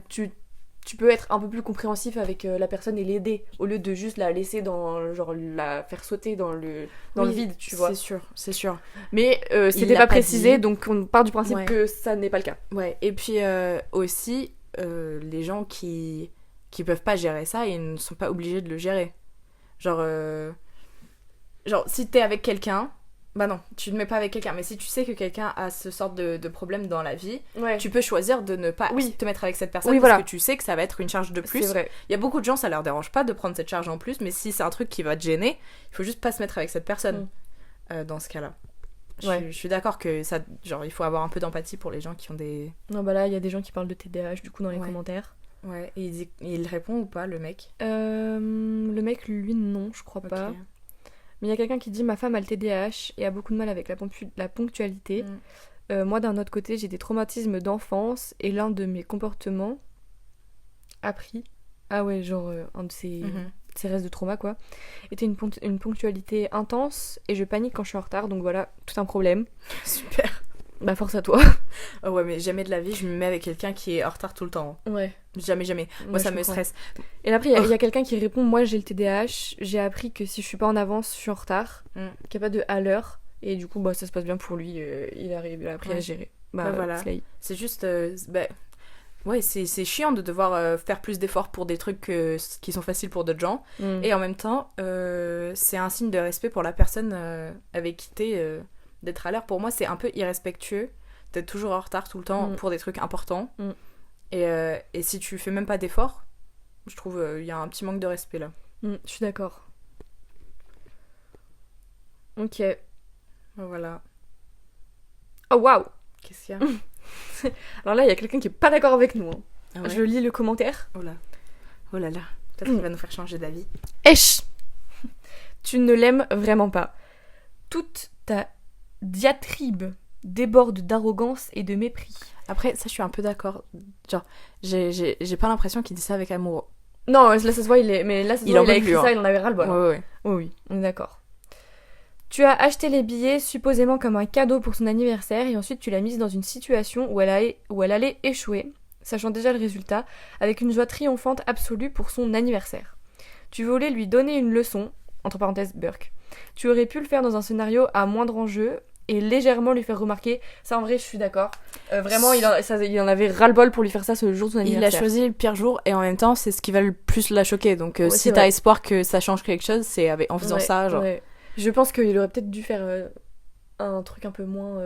tu peux être un peu plus compréhensif avec la personne et l'aider, au lieu de juste la laisser genre, la faire sauter dans le Oui, vide, tu vois. C'est sûr. Mais c'était l'a pas pas précisé, dit. donc on part du principe Ouais. que ça n'est pas le cas. Ouais, et puis aussi, les gens qui peuvent pas gérer ça, ils ne sont pas obligés de le gérer. Genre, si t'es avec quelqu'un, bah non, tu ne mets pas avec quelqu'un, mais si tu sais que quelqu'un a ce sort de problème dans la vie, Ouais. tu peux choisir de ne pas Oui. te mettre avec cette personne Oui, parce voilà. que tu sais que ça va être une charge de plus. C'est vrai. Il y a beaucoup de gens, ça leur dérange pas de prendre cette charge en plus, mais si c'est un truc qui va te gêner, il faut juste pas se mettre avec cette personne dans ce cas-là. Ouais. Je suis d'accord que ça, genre, il faut avoir un peu d'empathie pour les gens qui ont des... Non, bah là, il y a des gens qui parlent de TDAH du coup dans les Ouais. commentaires. Ouais, et il répond ou pas, le mec? Le mec, lui, non, je crois pas. Ok. Mais il y a quelqu'un qui dit ma femme a le TDAH et a beaucoup de mal avec la ponctualité. Moi, d'un autre côté, j'ai des traumatismes d'enfance et l'un de mes comportements appris. Ah ouais, genre un de ces restes de trauma, quoi. Était une ponctualité intense et je panique quand je suis en retard, donc voilà, tout un problème. Super. Bah, force à toi. Oh ouais, mais jamais de la vie, je me mets avec quelqu'un qui est en retard tout le temps. Ouais. Jamais, jamais. Moi, ça me stresse. Et après, il y a quelqu'un qui répond moi, j'ai le TDAH, j'ai appris que si je suis pas en avance, je suis en retard. Qu'il n'y a pas de à l'heure. Et du coup, bah, ça se passe bien pour lui, il a appris à gérer. Bah, voilà. Slay. C'est juste... ouais, c'est chiant de devoir faire plus d'efforts pour des trucs qui sont faciles pour d'autres gens. Et en même temps, c'est un signe de respect pour la personne avec qui t'es d'être à l'heure. Pour moi, c'est un peu irrespectueux d'être toujours en retard tout le temps pour des trucs importants. Et si tu fais même pas d'efforts, je trouve il y a un petit manque de respect là. Je suis d'accord. Ok. Voilà. Oh waouh. Qu'est-ce qu'il y a? Alors là, il y a quelqu'un qui est pas d'accord avec nous. Hein. Ah ouais? Je lis le commentaire. Oh là. Oh là là. Peut-être qu'il va nous faire changer d'avis. Esh. Tu ne l'aimes vraiment pas. Toute ta diatribe déborde d'arrogance et de mépris. Après, ça, je suis un peu d'accord. Genre, j'ai pas l'impression qu'il dit ça avec amour. Non, là ça se voit, mais là ça se voit, il a écrit plus, ça, hein. il en avait ras-le-bol. Ouais. Oui, oui, on est d'accord. Tu as acheté les billets supposément comme un cadeau pour son anniversaire et ensuite tu l'as mise dans une situation où elle allait échouer, sachant déjà le résultat, avec une joie triomphante absolue pour son anniversaire. Tu voulais lui donner une leçon, entre parenthèses Burke. Tu aurais pu le faire dans un scénario à moindre enjeu et légèrement lui faire remarquer. Ça en vrai je suis d'accord. Vraiment il en avait ras-le-bol pour lui faire ça ce jour de son anniversaire. Il a choisi le pire jour et en même temps c'est ce qui va le plus la choquer. Donc Ouais, si t'as espoir que ça change quelque chose, c'est en faisant ça genre. Ouais. Je pense qu'il aurait peut-être dû faire un truc un peu moins...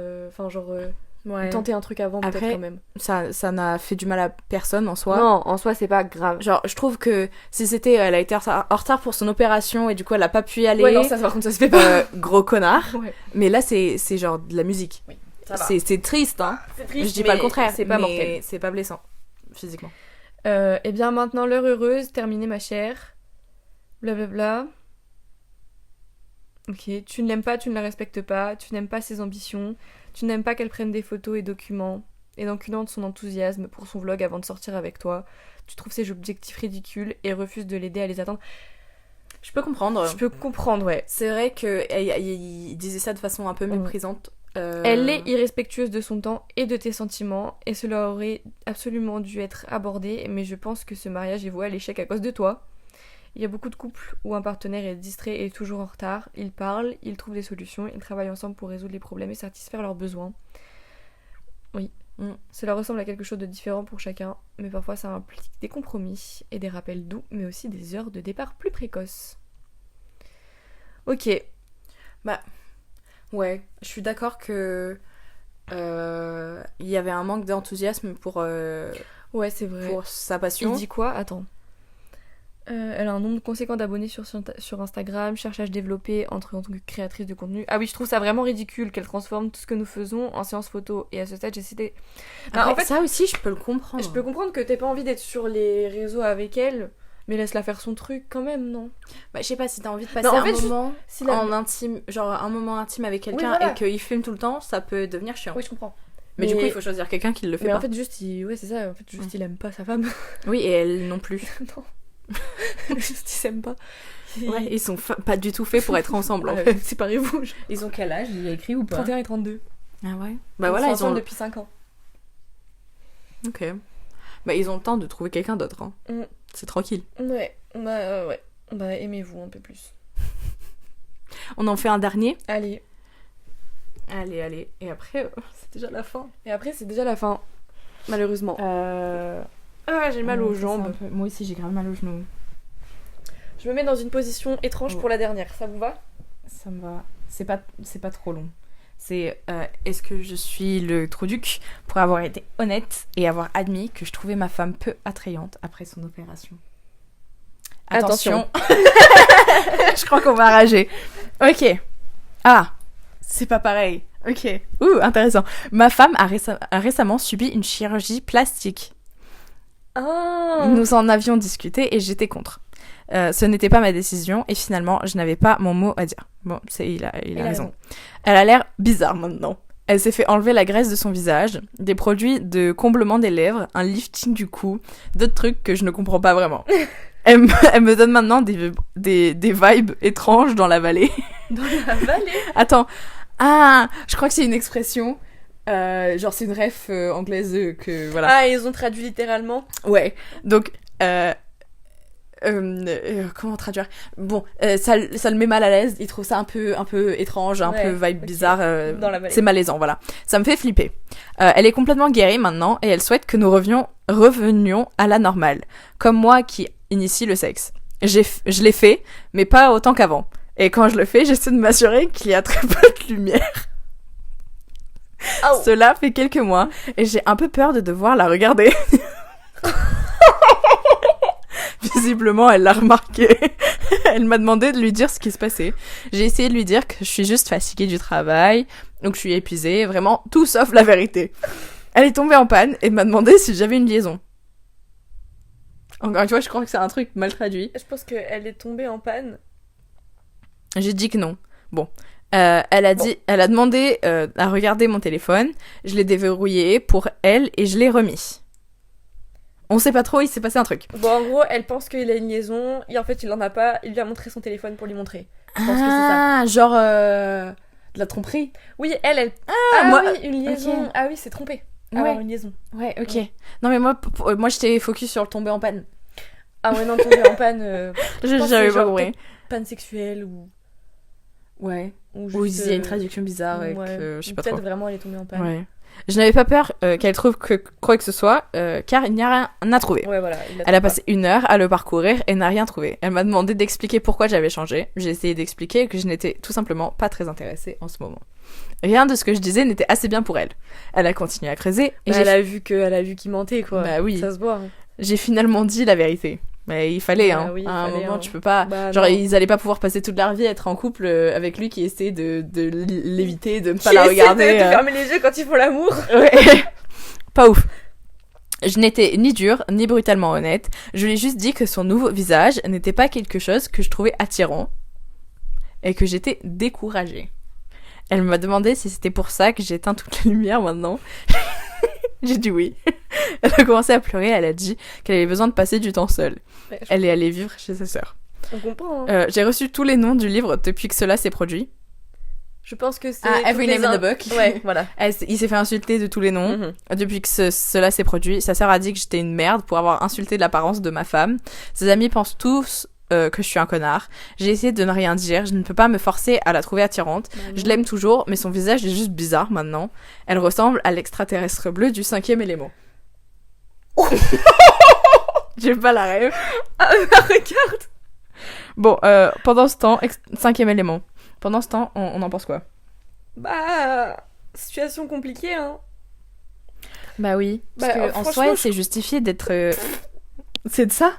tenter un truc avant peut-être Après, quand même. Ça n'a fait du mal à personne en soi. Non, en soi c'est pas grave. Genre je trouve que si c'était elle a été en retard pour son opération et du coup elle a pas pu y aller. Ouais non ça par contre ça se fait pas. Gros connard. Ouais. Mais là c'est genre de la musique. Oui, ça va. C'est triste hein. C'est triste, Je dis pas le contraire. c'est pas mais mortel. c'est pas blessant physiquement. Eh bien maintenant l'heure heureuse, terminée ma chère. Blablabla. Ok, tu ne l'aimes pas, tu ne la respectes pas, tu n'aimes pas ses ambitions, tu n'aimes pas qu'elle prenne des photos et documents, et d'enculant de son enthousiasme pour son vlog avant de sortir avec toi, tu trouves ses objectifs ridicules et refuses de l'aider à les atteindre. Je peux comprendre. Je peux comprendre, ouais. C'est vrai qu'il disait ça de façon un peu méprisante. Elle est irrespectueuse de son temps et de tes sentiments, et cela aurait absolument dû être abordé, mais je pense que ce mariage est voué à l'échec à cause de toi. Il y a beaucoup de couples où un partenaire est distrait et est toujours en retard. Ils parlent, ils trouvent des solutions, ils travaillent ensemble pour résoudre les problèmes et satisfaire leurs besoins. Oui, cela ressemble à quelque chose de différent pour chacun, mais parfois ça implique des compromis et des rappels doux, mais aussi des heures de départ plus précoces. Ok. Bah, ouais, je suis d'accord que il y avait un manque d'enthousiasme pour ouais, c'est vrai. Pour sa passion. Il dit quoi? Attends. Elle a un nombre conséquent d'abonnés sur Instagram, cherche à se développer en tant que créatrice de contenu. Ah oui, je trouve ça vraiment ridicule qu'elle transforme tout ce que nous faisons en séance photo. Et à ce stade, j'ai cité... En fait, ça aussi, je peux le comprendre. Je peux comprendre que t'aies pas envie d'être sur les réseaux avec elle, mais laisse-la faire son truc quand même, non? Bah, je sais pas, si t'as envie de passer moment intime, genre un moment intime avec quelqu'un, oui, voilà, et qu'il filme tout le temps, ça peut devenir chiant. Oui, je comprends. Mais du coup, il faut choisir quelqu'un qui le fait mais pas. En fait, juste, ouais, c'est ça. En fait, juste, il aime pas sa femme. Oui, et elle non plus. Non. Juste, ils s'aiment pas. Ouais, ils sont pas du tout faits pour être ensemble. En fait. Séparez-vous. Ils ont quel âge? Il y a écrit ou pas? 31 et 32. Ah ouais. Bah voilà, ils ont depuis 5 ans. Ok. Bah ils ont le temps de trouver quelqu'un d'autre. Hein. C'est tranquille. Ouais. Ouais. Bah aimez-vous un peu plus. On en fait un dernier? Allez. Et après, c'est déjà la fin. Malheureusement. Ah, j'ai mal aux jambes. Moi aussi, j'ai grave mal aux genoux. Je me mets dans une position étrange pour la dernière. Ça vous va? Ça me va. C'est pas trop long. C'est est-ce que je suis le trou-duc pour avoir été honnête et avoir admis que je trouvais ma femme peu attrayante après son opération. Attention. Je crois qu'on va rager. Ok. Ah, c'est pas pareil. Ok. Intéressant. Ma femme a récemment subi une chirurgie plastique. Oh. Nous en avions discuté et j'étais contre. Ce n'était pas ma décision et finalement je n'avais pas mon mot à dire. Bon, il a raison. Elle a l'air bizarre maintenant. Elle s'est fait enlever la graisse de son visage, des produits de comblement des lèvres, un lifting du cou, d'autres trucs que je ne comprends pas vraiment. Elle me donne maintenant des vibes étranges dans la vallée. Dans la vallée? Attends. Ah, je crois que c'est une expression. Genre c'est une ref anglaise que voilà. Ah, ils ont traduit littéralement. Ouais. Donc comment traduire? Bon, ça le met mal à l'aise. Il trouve ça un peu étrange, un peu vibe bizarre. Dans la vallée. C'est malaisant, voilà. Ça me fait flipper. Elle est complètement guérie maintenant et elle souhaite que nous revenions à la normale, comme moi qui initie le sexe. Je l'ai fait, mais pas autant qu'avant. Et quand je le fais, j'essaie de m'assurer qu'il y a très peu de lumière. Oh. Cela fait quelques mois et j'ai un peu peur de devoir la regarder. Visiblement, elle l'a remarqué. Elle m'a demandé de lui dire ce qui se passait. J'ai essayé de lui dire que je suis juste fatiguée du travail, donc je suis épuisée, vraiment tout sauf la vérité. Elle est tombée en panne et m'a demandé si j'avais une liaison. Encore une fois, je crois que c'est un truc mal traduit. Je pense qu'elle est tombée en panne. J'ai dit que non. Bon. Elle a demandé à regarder mon téléphone. Je l'ai déverrouillé pour elle et je l'ai remis. On sait pas trop, il s'est passé un truc. Bon, en gros, elle pense qu'il a une liaison et en fait, il en a pas. Il lui a montré son téléphone pour lui montrer. Je pense que c'est ça. Genre de la tromperie. Oui, elle. moi, oui, une liaison. ok. Ah oui, c'est trompé. Ouais. Alors, une liaison. Ouais, ok. Ouais. Non mais moi j'étais focus sur le tomber en panne. Ah ouais, non, tomber en panne. Je pense que J'avais c'est pas genre compris. panne sexuelle ou. Ouais. Ou Ou il juste, y a une traduction bizarre et ouais. que je sais Ou pas peut-être trop. vraiment elle est tombée en panne. Ouais. Je n'avais pas peur qu'elle trouve quoi que ce soit, car il n'y a rien à trouver. Ouais, voilà. Elle a passé 1 heure à le parcourir et n'a rien trouvé. Elle m'a demandé d'expliquer pourquoi j'avais changé. J'ai essayé d'expliquer que je n'étais tout simplement pas très intéressée en ce moment. Rien de ce que je disais n'était assez bien pour elle. Elle a continué à creuser et Elle a vu qu'il mentait, quoi. Bah oui. Ça se voit. Hein. j'ai finalement dit la vérité. Mais il fallait, Bah hein. oui, il à un fallait, moment, hein. tu peux pas. Bah, genre, non. ils allaient pas pouvoir passer toute leur vie à être en couple avec lui qui essaie de l'éviter, de ne pas Qui la essaie regarder. de fermer les yeux quand ils font l'amour. Ouais. Pas ouf. Je n'étais ni dure, ni brutalement honnête. Je lui ai juste dit que son nouveau visage n'était pas quelque chose que je trouvais attirant et que j'étais découragée. Elle m'a demandé si c'était pour ça que j'éteins toutes les lumières maintenant. J'ai dit oui. Elle a commencé à pleurer, elle a dit qu'elle avait besoin de passer du temps seule. Ouais, Elle est allée vivre chez sa sœur. On comprend. Hein. J'ai reçu tous les noms du livre depuis que cela s'est produit. Je pense que c'est. Every toutes les Name in the Book. Ouais, voilà. Il s'est fait insulter de tous les noms. Mhm. Depuis que cela s'est produit, sa sœur a dit que j'étais une merde pour avoir insulté l'apparence de ma femme. Ses amis pensent tous que je suis un connard. J'ai essayé de ne rien dire. Je ne peux pas me forcer à la trouver attirante. Je l'aime toujours, mais son visage est juste bizarre maintenant. Elle ressemble à l'extraterrestre bleu du 5e élément. J'ai pas la rêve. Ah, regarde. Bon, pendant ce temps, 5e élément. Pendant ce temps, on en pense quoi? Bah. Situation compliquée, hein. Bah oui. Parce Bah, que en franchement, soi, c'est justifié d'être. C'est de ça?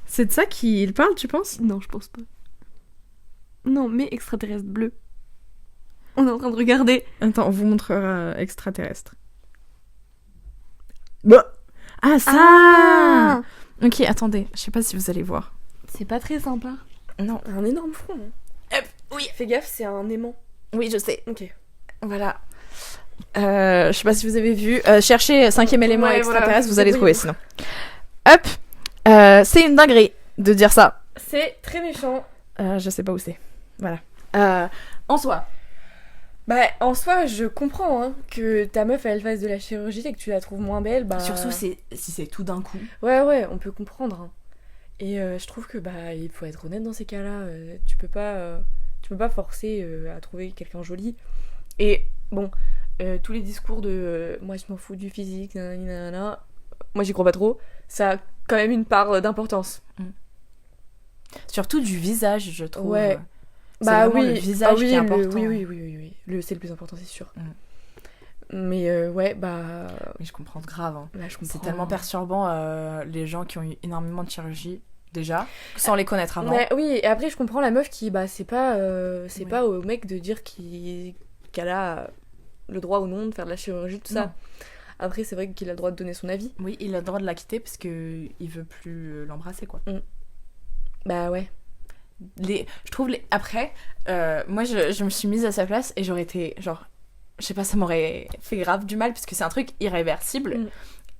C'est de ça qu'il parle, tu penses? Non, je pense pas. Non, mais extraterrestre bleu. On est en train de regarder. Attends, on vous montrera extraterrestre. Bah. Ah, ça Ah, Ok, attendez, je sais pas si vous allez voir. c'est pas très sympa. Non. Un énorme front. Hein. Oui. Fais gaffe, c'est un aimant. Oui, je sais. Ok. Voilà. Je sais pas si vous avez vu. Cherchez 5e élément Ouais, extraterrestre, voilà, vous allez trouver débrouillez-vous. sinon. Hop. C'est une dinguerie de dire ça. C'est très méchant. Je sais pas où c'est. Voilà. En soi. Bah, en soi, je comprends hein, que ta meuf elle fasse de la chirurgie et que tu la trouves moins belle. Bah... Surtout si c'est tout d'un coup. Ouais, on peut comprendre. Hein. Et je trouve que bah il faut être honnête dans ces cas-là. Tu peux pas forcer à trouver quelqu'un joli. Et bon, tous les discours de moi je m'en fous du physique, nanana, moi j'y crois pas trop. Ça a quand même une part d'importance. Surtout du visage, je trouve. Ouais. C'est Bah vraiment oui, le visage qui est important. Oui. C'est le plus important, c'est sûr. Mais ouais, bah. Mais je comprends grave. Hein. Là, je comprends. C'est tellement perturbant les gens qui ont eu énormément de chirurgie déjà, sans les connaître avant. Ouais, oui, et après je comprends la meuf qui, bah, c'est pas Ouais. pas au mec de dire qu'elle a le droit ou non de faire de la chirurgie, tout Non. ça. Après, c'est vrai qu'il a le droit de donner son avis. Oui, il a le droit de la quitter parce que il veut plus l'embrasser, quoi. Bah ouais. Je trouve après, moi je me suis mise à sa place et j'aurais été genre, je sais pas, ça m'aurait fait grave du mal parce que c'est un truc irréversible.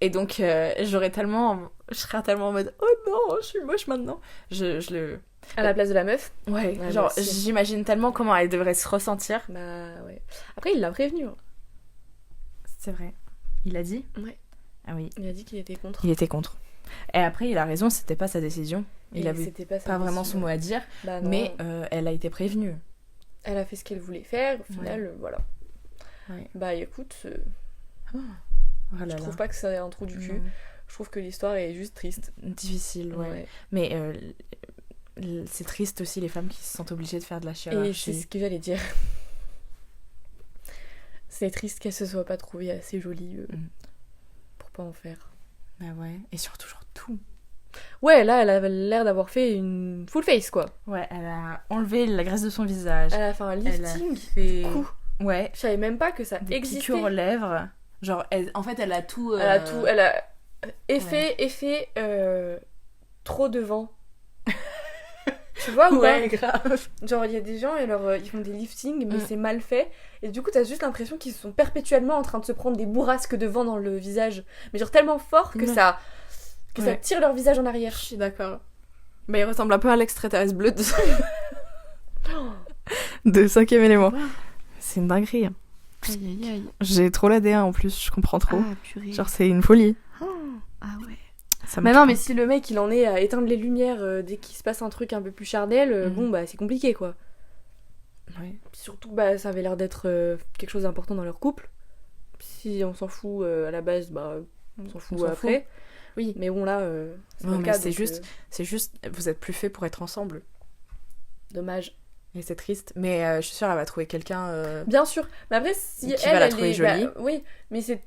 Et donc je serais tellement en mode oh non, je suis moche maintenant. Je le. À la place de la meuf. Ouais, Ouais, genre moi aussi. j'imagine tellement comment elle devrait se ressentir. Bah ouais. Après, il l'a prévenu. Hein. C'est vrai. Il a dit? Ouais. Ah oui. Il a dit qu'il était contre. Il était contre. Et après, il a raison, c'était pas sa décision. Il Et avait c'était pas, sa pas vraiment décision. son mot à dire, Bah non. mais elle a été prévenue. Elle a fait ce qu'elle voulait faire. Au final, voilà. Ouais. Bah écoute, Oh là je là. trouve pas que c'est un trou du cul. Non. Je trouve que l'histoire est juste triste. Difficile, ouais. Mais c'est triste aussi les femmes qui se sentent obligées de faire de la Et chirurgie. c'est ce que j'allais dire. C'est triste qu'elle se soit pas trouvée assez jolie pour pas en faire. Bah ouais. Et surtout genre tout. Ouais, là, elle avait l'air d'avoir fait une full face, quoi. Ouais, elle a enlevé la graisse de son visage. Elle a fait un lifting. Elle a fait... Du coup, Ouais. je savais même pas que ça Des existait. piqûres aux lèvres. Genre, en fait, elle a tout... Elle a tout. Elle a effet trop devant. Tu vois ou pas? Ouais, grave. Genre, il y a des gens, ils font des liftings, mais c'est mal fait. Et du coup, t'as juste l'impression qu'ils sont perpétuellement en train de se prendre des bourrasques de vent dans le visage. Mais genre tellement fort que ça tire leur visage en arrière. Je suis d'accord. Mais il ressemble un peu à l'extraterrestre bleu de 5ème élément. C'est une dinguerie. Aïe, aïe, aïe. J'ai trop l'AD1 en plus, je comprends trop. Ah, purée. Genre, c'est une folie. Ah ouais. Ça Mais non, mais si le mec il en est à éteindre les lumières dès qu'il se passe un truc un peu plus charnel, bon bah c'est compliqué quoi. Ouais. Surtout bah ça avait l'air d'être quelque chose d'important dans leur couple. Si on s'en fout à la base, bah on s'en fout après. Oui, mais bon là, c'est Non, pas le mais cas, c'est juste, vous êtes plus fait pour être ensemble. dommage. Et c'est triste. Mais je suis sûre, elle va trouver quelqu'un. Bien sûr. Mais après, si Qui elle, va la elle trouver est... jolie. Bah, oui, mais c'est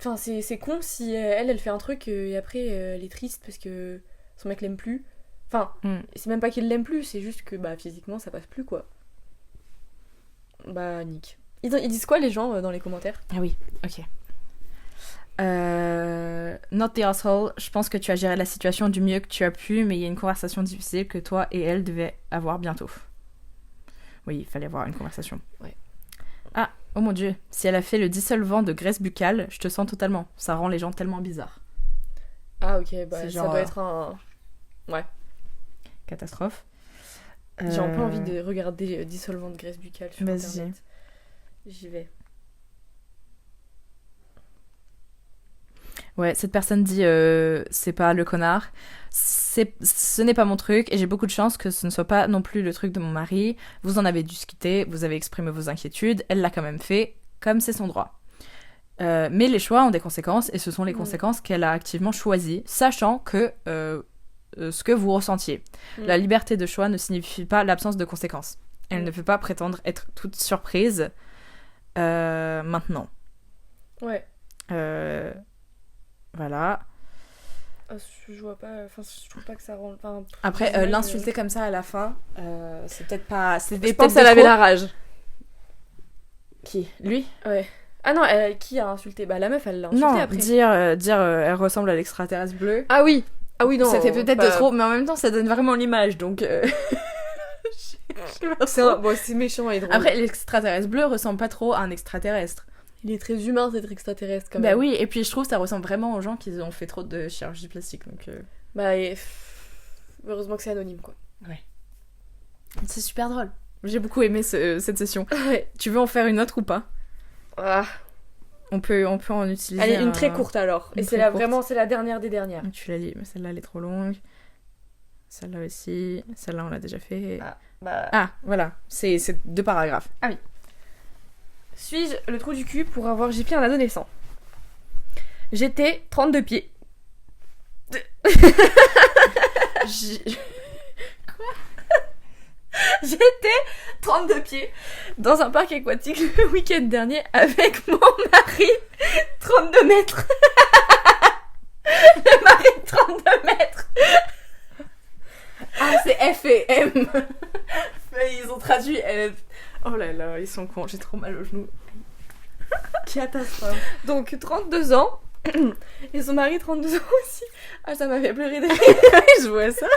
con si elle fait un truc et après elle est triste parce que son mec l'aime plus. Enfin, c'est même pas qu'il l'aime plus, c'est juste que bah physiquement ça passe plus quoi. Bah, nick. Ils disent quoi les gens dans les commentaires? Ah oui, ok. Not the asshole, je pense que tu as géré la situation du mieux que tu as pu, mais il y a une conversation difficile que toi et elle devaient avoir bientôt. Oui, il fallait avoir une conversation. Ouais. Ah, oh mon dieu, si elle a fait le dissolvant de graisse buccale, je te sens totalement. Ça rend les gens tellement bizarres. Ah ok, bah C'est ça genre, doit être un... Ouais. Catastrophe. J'ai un peu envie de regarder dissolvant de graisse buccale sur Vas-y. internet. J'y vais. Ouais, cette personne dit c'est pas le connard. Ce n'est pas mon truc et j'ai beaucoup de chance que ce ne soit pas non plus le truc de mon mari. Vous en avez discuté, vous avez exprimé vos inquiétudes, elle l'a quand même fait, comme c'est son droit. Mais les choix ont des conséquences et ce sont les conséquences qu'elle a activement choisies, sachant que ce que vous ressentiez. La liberté de choix ne signifie pas l'absence de conséquences. Elle ne peut pas prétendre être toute surprise maintenant. Ouais. Voilà. Je vois pas... Enfin, je trouve pas que ça rend... Enfin, Après, l'insulter comme ça à la fin, c'est peut-être pas... Je pense qu'elle avait la rage. Qui? Lui? Ouais. Ah non, qui a insulté? Bah la meuf, elle l'a insulté Non, après. dire elle ressemble à l'extraterrestre bleu. Ah oui. Ah oui, non. C'était peut-être pas... de trop, mais en même temps, ça donne vraiment l'image, donc... c'est méchant et drôle. Après, l'extraterrestre bleu ressemble pas trop à un extraterrestre. Il est très humain, cet extraterrestre, quand même. Bah oui, et puis je trouve que ça ressemble vraiment aux gens qui ont fait trop de chirurgie plastique, donc... Bah, heureusement que c'est anonyme, quoi. Ouais. C'est super drôle. J'ai beaucoup aimé cette session. Ouais. Tu veux en faire une autre ou pas? Ah. On peut en utiliser. Allez, une très courte alors. Et c'est vraiment, c'est la dernière des dernières. Tu la lis, mais celle-là elle est trop longue. Celle-là aussi. Celle-là on l'a déjà fait. Ah, voilà. C'est 2 paragraphes. Ah oui. Suis-je le trou du cul pour avoir giflé un adolescent? J'étais 32 pieds. Quoi? J'étais 32 pieds dans un parc aquatique le week-end dernier avec mon mari 32 mètres. Le mari de 32 mètres. Ah, c'est F et M. Ils ont traduit F. Oh là là, ils sont cons. J'ai trop mal au genou. Catastrophe. Donc 32 ans. Et son mari 32 ans aussi. Ah, ça m'a fait pleurer de rire. Je vois ça.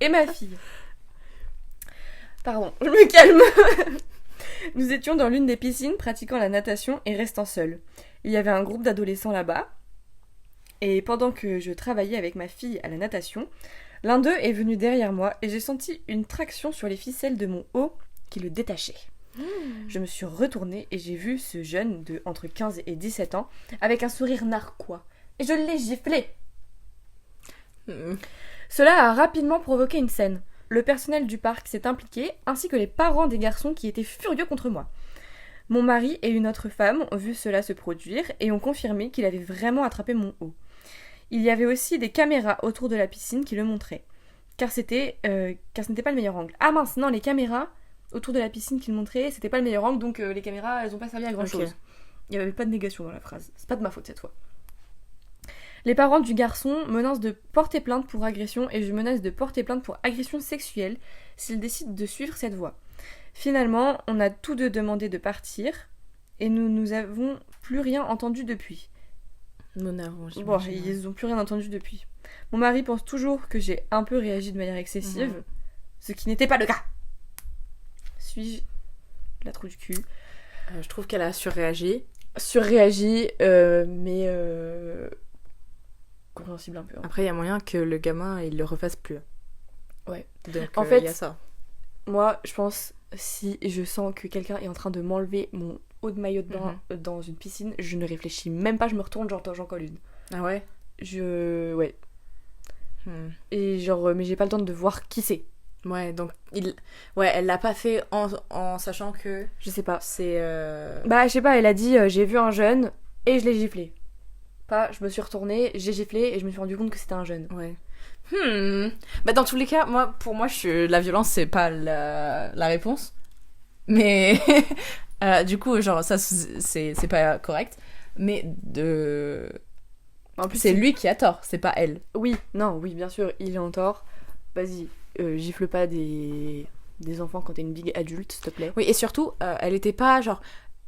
Et ma fille. Pardon, je me calme. Nous étions dans l'une des piscines pratiquant la natation et restant seuls. Il y avait un groupe d'adolescents là-bas. Et pendant que je travaillais avec ma fille à la natation, l'un d'eux est venu derrière moi et j'ai senti une traction sur les ficelles de mon haut qui le détachait. Je me suis retournée et j'ai vu ce jeune de entre 15 et 17 ans avec un sourire narquois. Et je l'ai giflé. Cela a rapidement provoqué une scène. Le personnel du parc s'est impliqué, ainsi que les parents des garçons qui étaient furieux contre moi. Mon mari et une autre femme ont vu cela se produire et ont confirmé qu'il avait vraiment attrapé mon haut. Il y avait aussi des caméras autour de la piscine qui le montraient, car ce n'était pas le meilleur angle. Ah mince, non, les caméras autour de la piscine qui le montraient, c'était pas le meilleur angle, donc les caméras, elles ont pas servi à grand chose. Il n'y avait pas de négation dans la phrase. C'est pas de ma faute cette fois. Les parents du garçon menacent de porter plainte pour agression et je menace de porter plainte pour agression sexuelle s'ils décident de suivre cette voie. Finalement, on a tous deux demandé de partir et nous avons plus rien entendu depuis. Nous n'avons Bon, ils ont plus rien entendu depuis. Mon mari pense toujours que j'ai un peu réagi de manière excessive, ce qui n'était pas le cas. Suis-je la trou du cul? Je trouve qu'elle a surréagi. Surréagi, mais compréhensible un peu. Hein. Après, il y a moyen que le gamin, il le refasse plus. Ouais. Donc, en fait, il y a ça. Moi, je pense, si je sens que quelqu'un est en train de m'enlever mon haut de maillot de bain dans une piscine, je ne réfléchis même pas, je me retourne, j'en colle une. Ah ouais? Ouais. Et genre, mais j'ai pas le temps de voir qui c'est. Ouais, donc, elle l'a pas fait en sachant que... Je sais pas. C'est... Bah, je sais pas, elle a dit, j'ai vu un jeune et je l'ai giflé. Pas, je me suis retournée, j'ai giflé et je me suis rendu compte que c'était un jeune. Ouais. Bah dans tous les cas, pour moi, la violence, c'est pas la réponse. Mais du coup, genre, ça, c'est pas correct. Mais en plus, c'est lui qui a tort, c'est pas elle. Oui, bien sûr, il est en tort. Vas-y, gifle pas des enfants quand t'es une big adulte, s'il te plaît. Oui, et surtout, elle était pas, genre...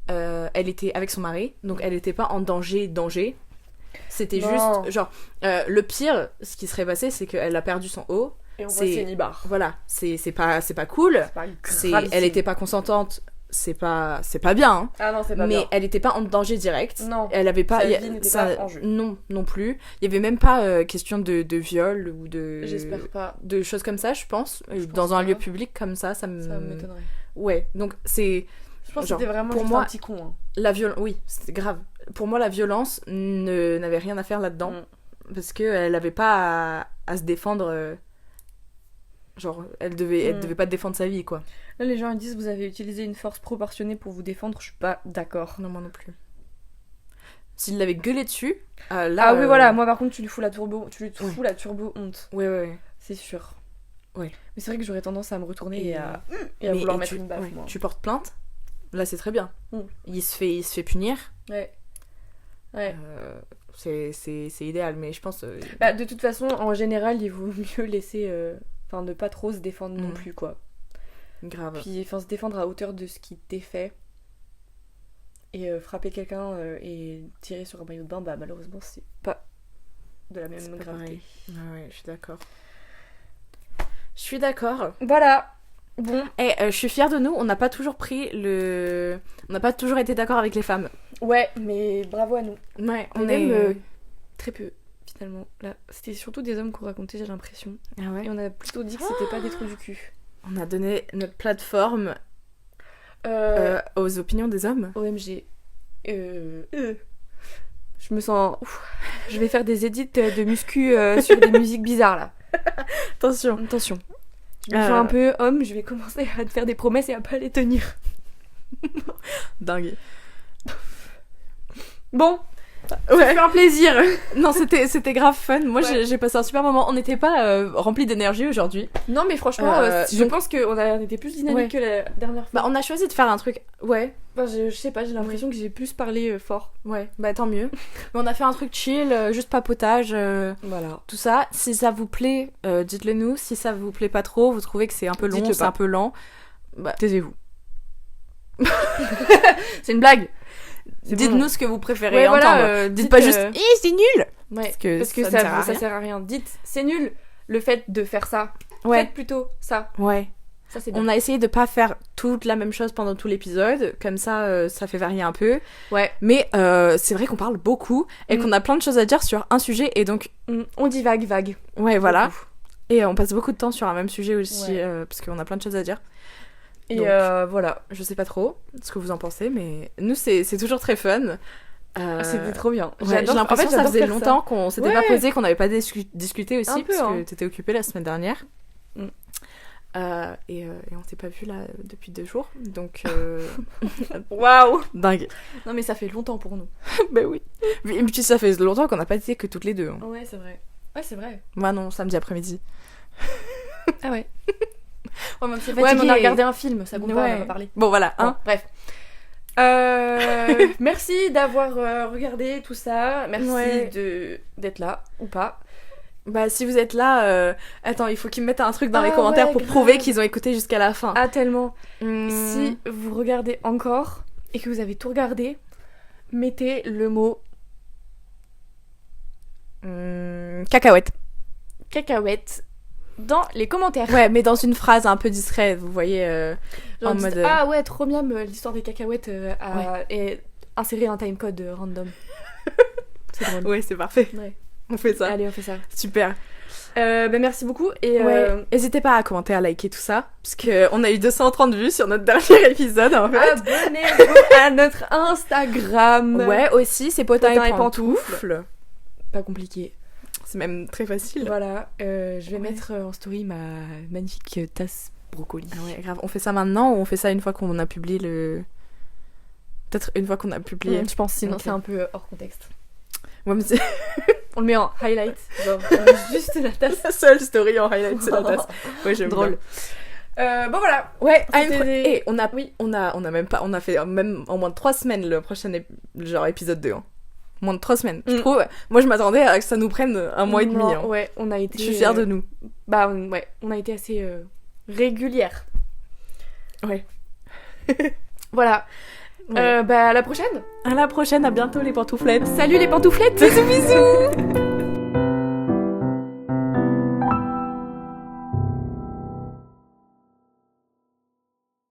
elle était avec son mari, donc elle était pas en danger. C'était juste, genre, le pire, ce qui serait passé, c'est qu'elle a perdu son haut. Et on voit ses nibards. Voilà, c'est pas cool. Elle était pas consentante, c'est pas bien. Hein. Ah non, c'est pas mais bien. Elle était pas en danger direct. Non, elle avait pas, sa vie n'était pas en jeu. Non plus. Il y avait même pas question de viol ou de... J'espère pas. De choses comme ça, je pense. Dans un lieu public comme ça m'étonnerait. Ouais, donc c'est... Je pense que c'était vraiment pour moi, un petit con. Hein. Oui, c'était grave. Pour moi, la violence n'avait rien à faire là-dedans. Parce qu'elle n'avait pas à se défendre. Genre, elle devait pas défendre sa vie, quoi. Là, les gens ils disent vous avez utilisé une force proportionnée pour vous défendre. Je suis pas d'accord. Non, moi non plus. S'il l'avait gueulé dessus, là... Ah oui, voilà. Moi, par contre, tu lui fous la turbo honte. Ouais. C'est sûr. Ouais. Mais c'est vrai que j'aurais tendance à me retourner et à vouloir mettre une baffe, moi. Tu portes plainte. Là, c'est très bien. Il se fait punir. Ouais. C'est idéal, mais je pense... Bah, de toute façon, en général, il vaut mieux laisser... Enfin, ne pas trop se défendre non plus, quoi. Grave. Puis, se défendre à hauteur de ce qui t'est fait. Et frapper quelqu'un et tirer sur un maillot de bain, bah, malheureusement, c'est pas de la même gravité. Ouais, je suis d'accord. Voilà. Bon. Je suis fière de nous, on n'a pas toujours on n'a pas toujours été d'accord avec les femmes. Ouais, mais bravo à nous. Ouais, on aime très peu, finalement. Là, c'était surtout des hommes qu'on racontait, j'ai l'impression. Ah ouais. Et on a plutôt dit que c'était pas des trous du cul. On a donné notre plateforme aux opinions des hommes. OMG. Je me sens... Je vais faire des edits de muscu sur des musiques bizarres, là. Attention. Je me sens un peu homme, je vais commencer à te faire des promesses et à pas les tenir. Dingue. Bon, ouais, un plaisir. Non, c'était grave fun. Moi, j'ai passé un super moment. On n'était pas remplis d'énergie aujourd'hui. Non, mais franchement, je pense qu'on était plus dynamique que la dernière fois. Bah, on a choisi de faire un truc. Ouais. Bah, je sais pas, j'ai l'impression que j'ai plus parlé fort. Ouais, bah tant mieux. Mais on a fait un truc chill, juste papotage. Voilà. Tout ça. Si ça vous plaît, dites-le nous. Si ça vous plaît pas trop, vous trouvez que c'est un peu long, c'est un peu lent, bah taisez-vous. C'est une blague. Dites-nous ce que vous préférez entendre. Dites pas juste c'est nul. Ouais, parce que ça sert à rien. Dites c'est nul le fait de faire ça. Faites plutôt ça. Ouais. Ça, c'est bien. On a essayé de pas faire toute la même chose pendant tout l'épisode, comme ça ça fait varier un peu. Ouais. Mais c'est vrai qu'on parle beaucoup et qu'on a plein de choses à dire sur un sujet et donc on dit vague. Ouais, voilà. Et on passe beaucoup de temps sur un même sujet aussi parce qu'on a plein de choses à dire. Et donc, voilà, je sais pas trop ce que vous en pensez, mais nous c'est toujours très fun. C'était trop bien. J'ai l'impression que ça faisait longtemps qu'on s'était pas posé, qu'on n'avait pas discuté aussi, un peu, parce que t'étais occupée la semaine dernière. Et on s'est pas vu là depuis 2 jours, donc waouh, dingue. Non mais ça fait longtemps pour nous. Bah oui. Mais tu sais, ça fait longtemps qu'on n'a pas été que toutes les deux. Hein. Ouais, c'est vrai. Ouais, c'est vrai. Moi non, samedi après-midi. Ah ouais. Ouais, mais on a regardé un film, ça compte pas, on en a parlé. Bon voilà, bref. Merci d'avoir regardé tout ça. Merci Ouais. d'être là ou pas. Bah, si vous êtes là, attends, il faut qu'ils mettent un truc dans les Ah commentaires ouais, pour grave. prouver qu'ils ont écouté jusqu'à la fin. Ah, tellement. Hmm. Si vous regardez encore et que vous avez tout regardé, mettez le mot Cacahuète. cacahuète dans les commentaires. Ouais, mais dans une phrase un peu discrète, vous voyez, Genre en dites, mode... ah ouais, trop bien l'histoire des cacahuètes et insérer un timecode random. C'est drôle. Ouais, c'est parfait. Ouais. On fait ça. Allez, on fait ça. Super. Merci beaucoup et Ouais. N'hésitez pas à commenter, à liker tout ça, parce qu'on a eu 230 vues sur notre dernier épisode, en fait. abonnez-vous à notre Instagram. Ouais, aussi, c'est Potin Potin et et Pantoufles. Pas compliqué. C'est même très facile. Voilà, je vais Ouais. mettre en story ma magnifique tasse brocoli. Ah ouais, grave. On fait ça maintenant ou on fait ça une fois qu'on a publié le... Peut-être une fois qu'on a publié. Je pense, sinon Ok. c'est un peu hors contexte. Ouais, mais c'est On le met en highlight, genre juste la tasse. la seule story en highlight, c'est la tasse. Ouais, j'aime Drôle. bien. Bon voilà. Ouais, C'était- et on a même pas, on a fait même en moins de 3 semaines le prochain genre épisode 2. Hein. Moins de 3 semaines. Je trouve, moi je m'attendais à que ça nous prenne un mois et demi. Non, Hein. Ouais, on a été. Je suis fière de nous. Bah ouais, on a été assez régulière. Ouais. Voilà. Ouais. À la prochaine. À la prochaine, à bientôt les pantouflettes. Salut les pantouflettes. Bisous bisous.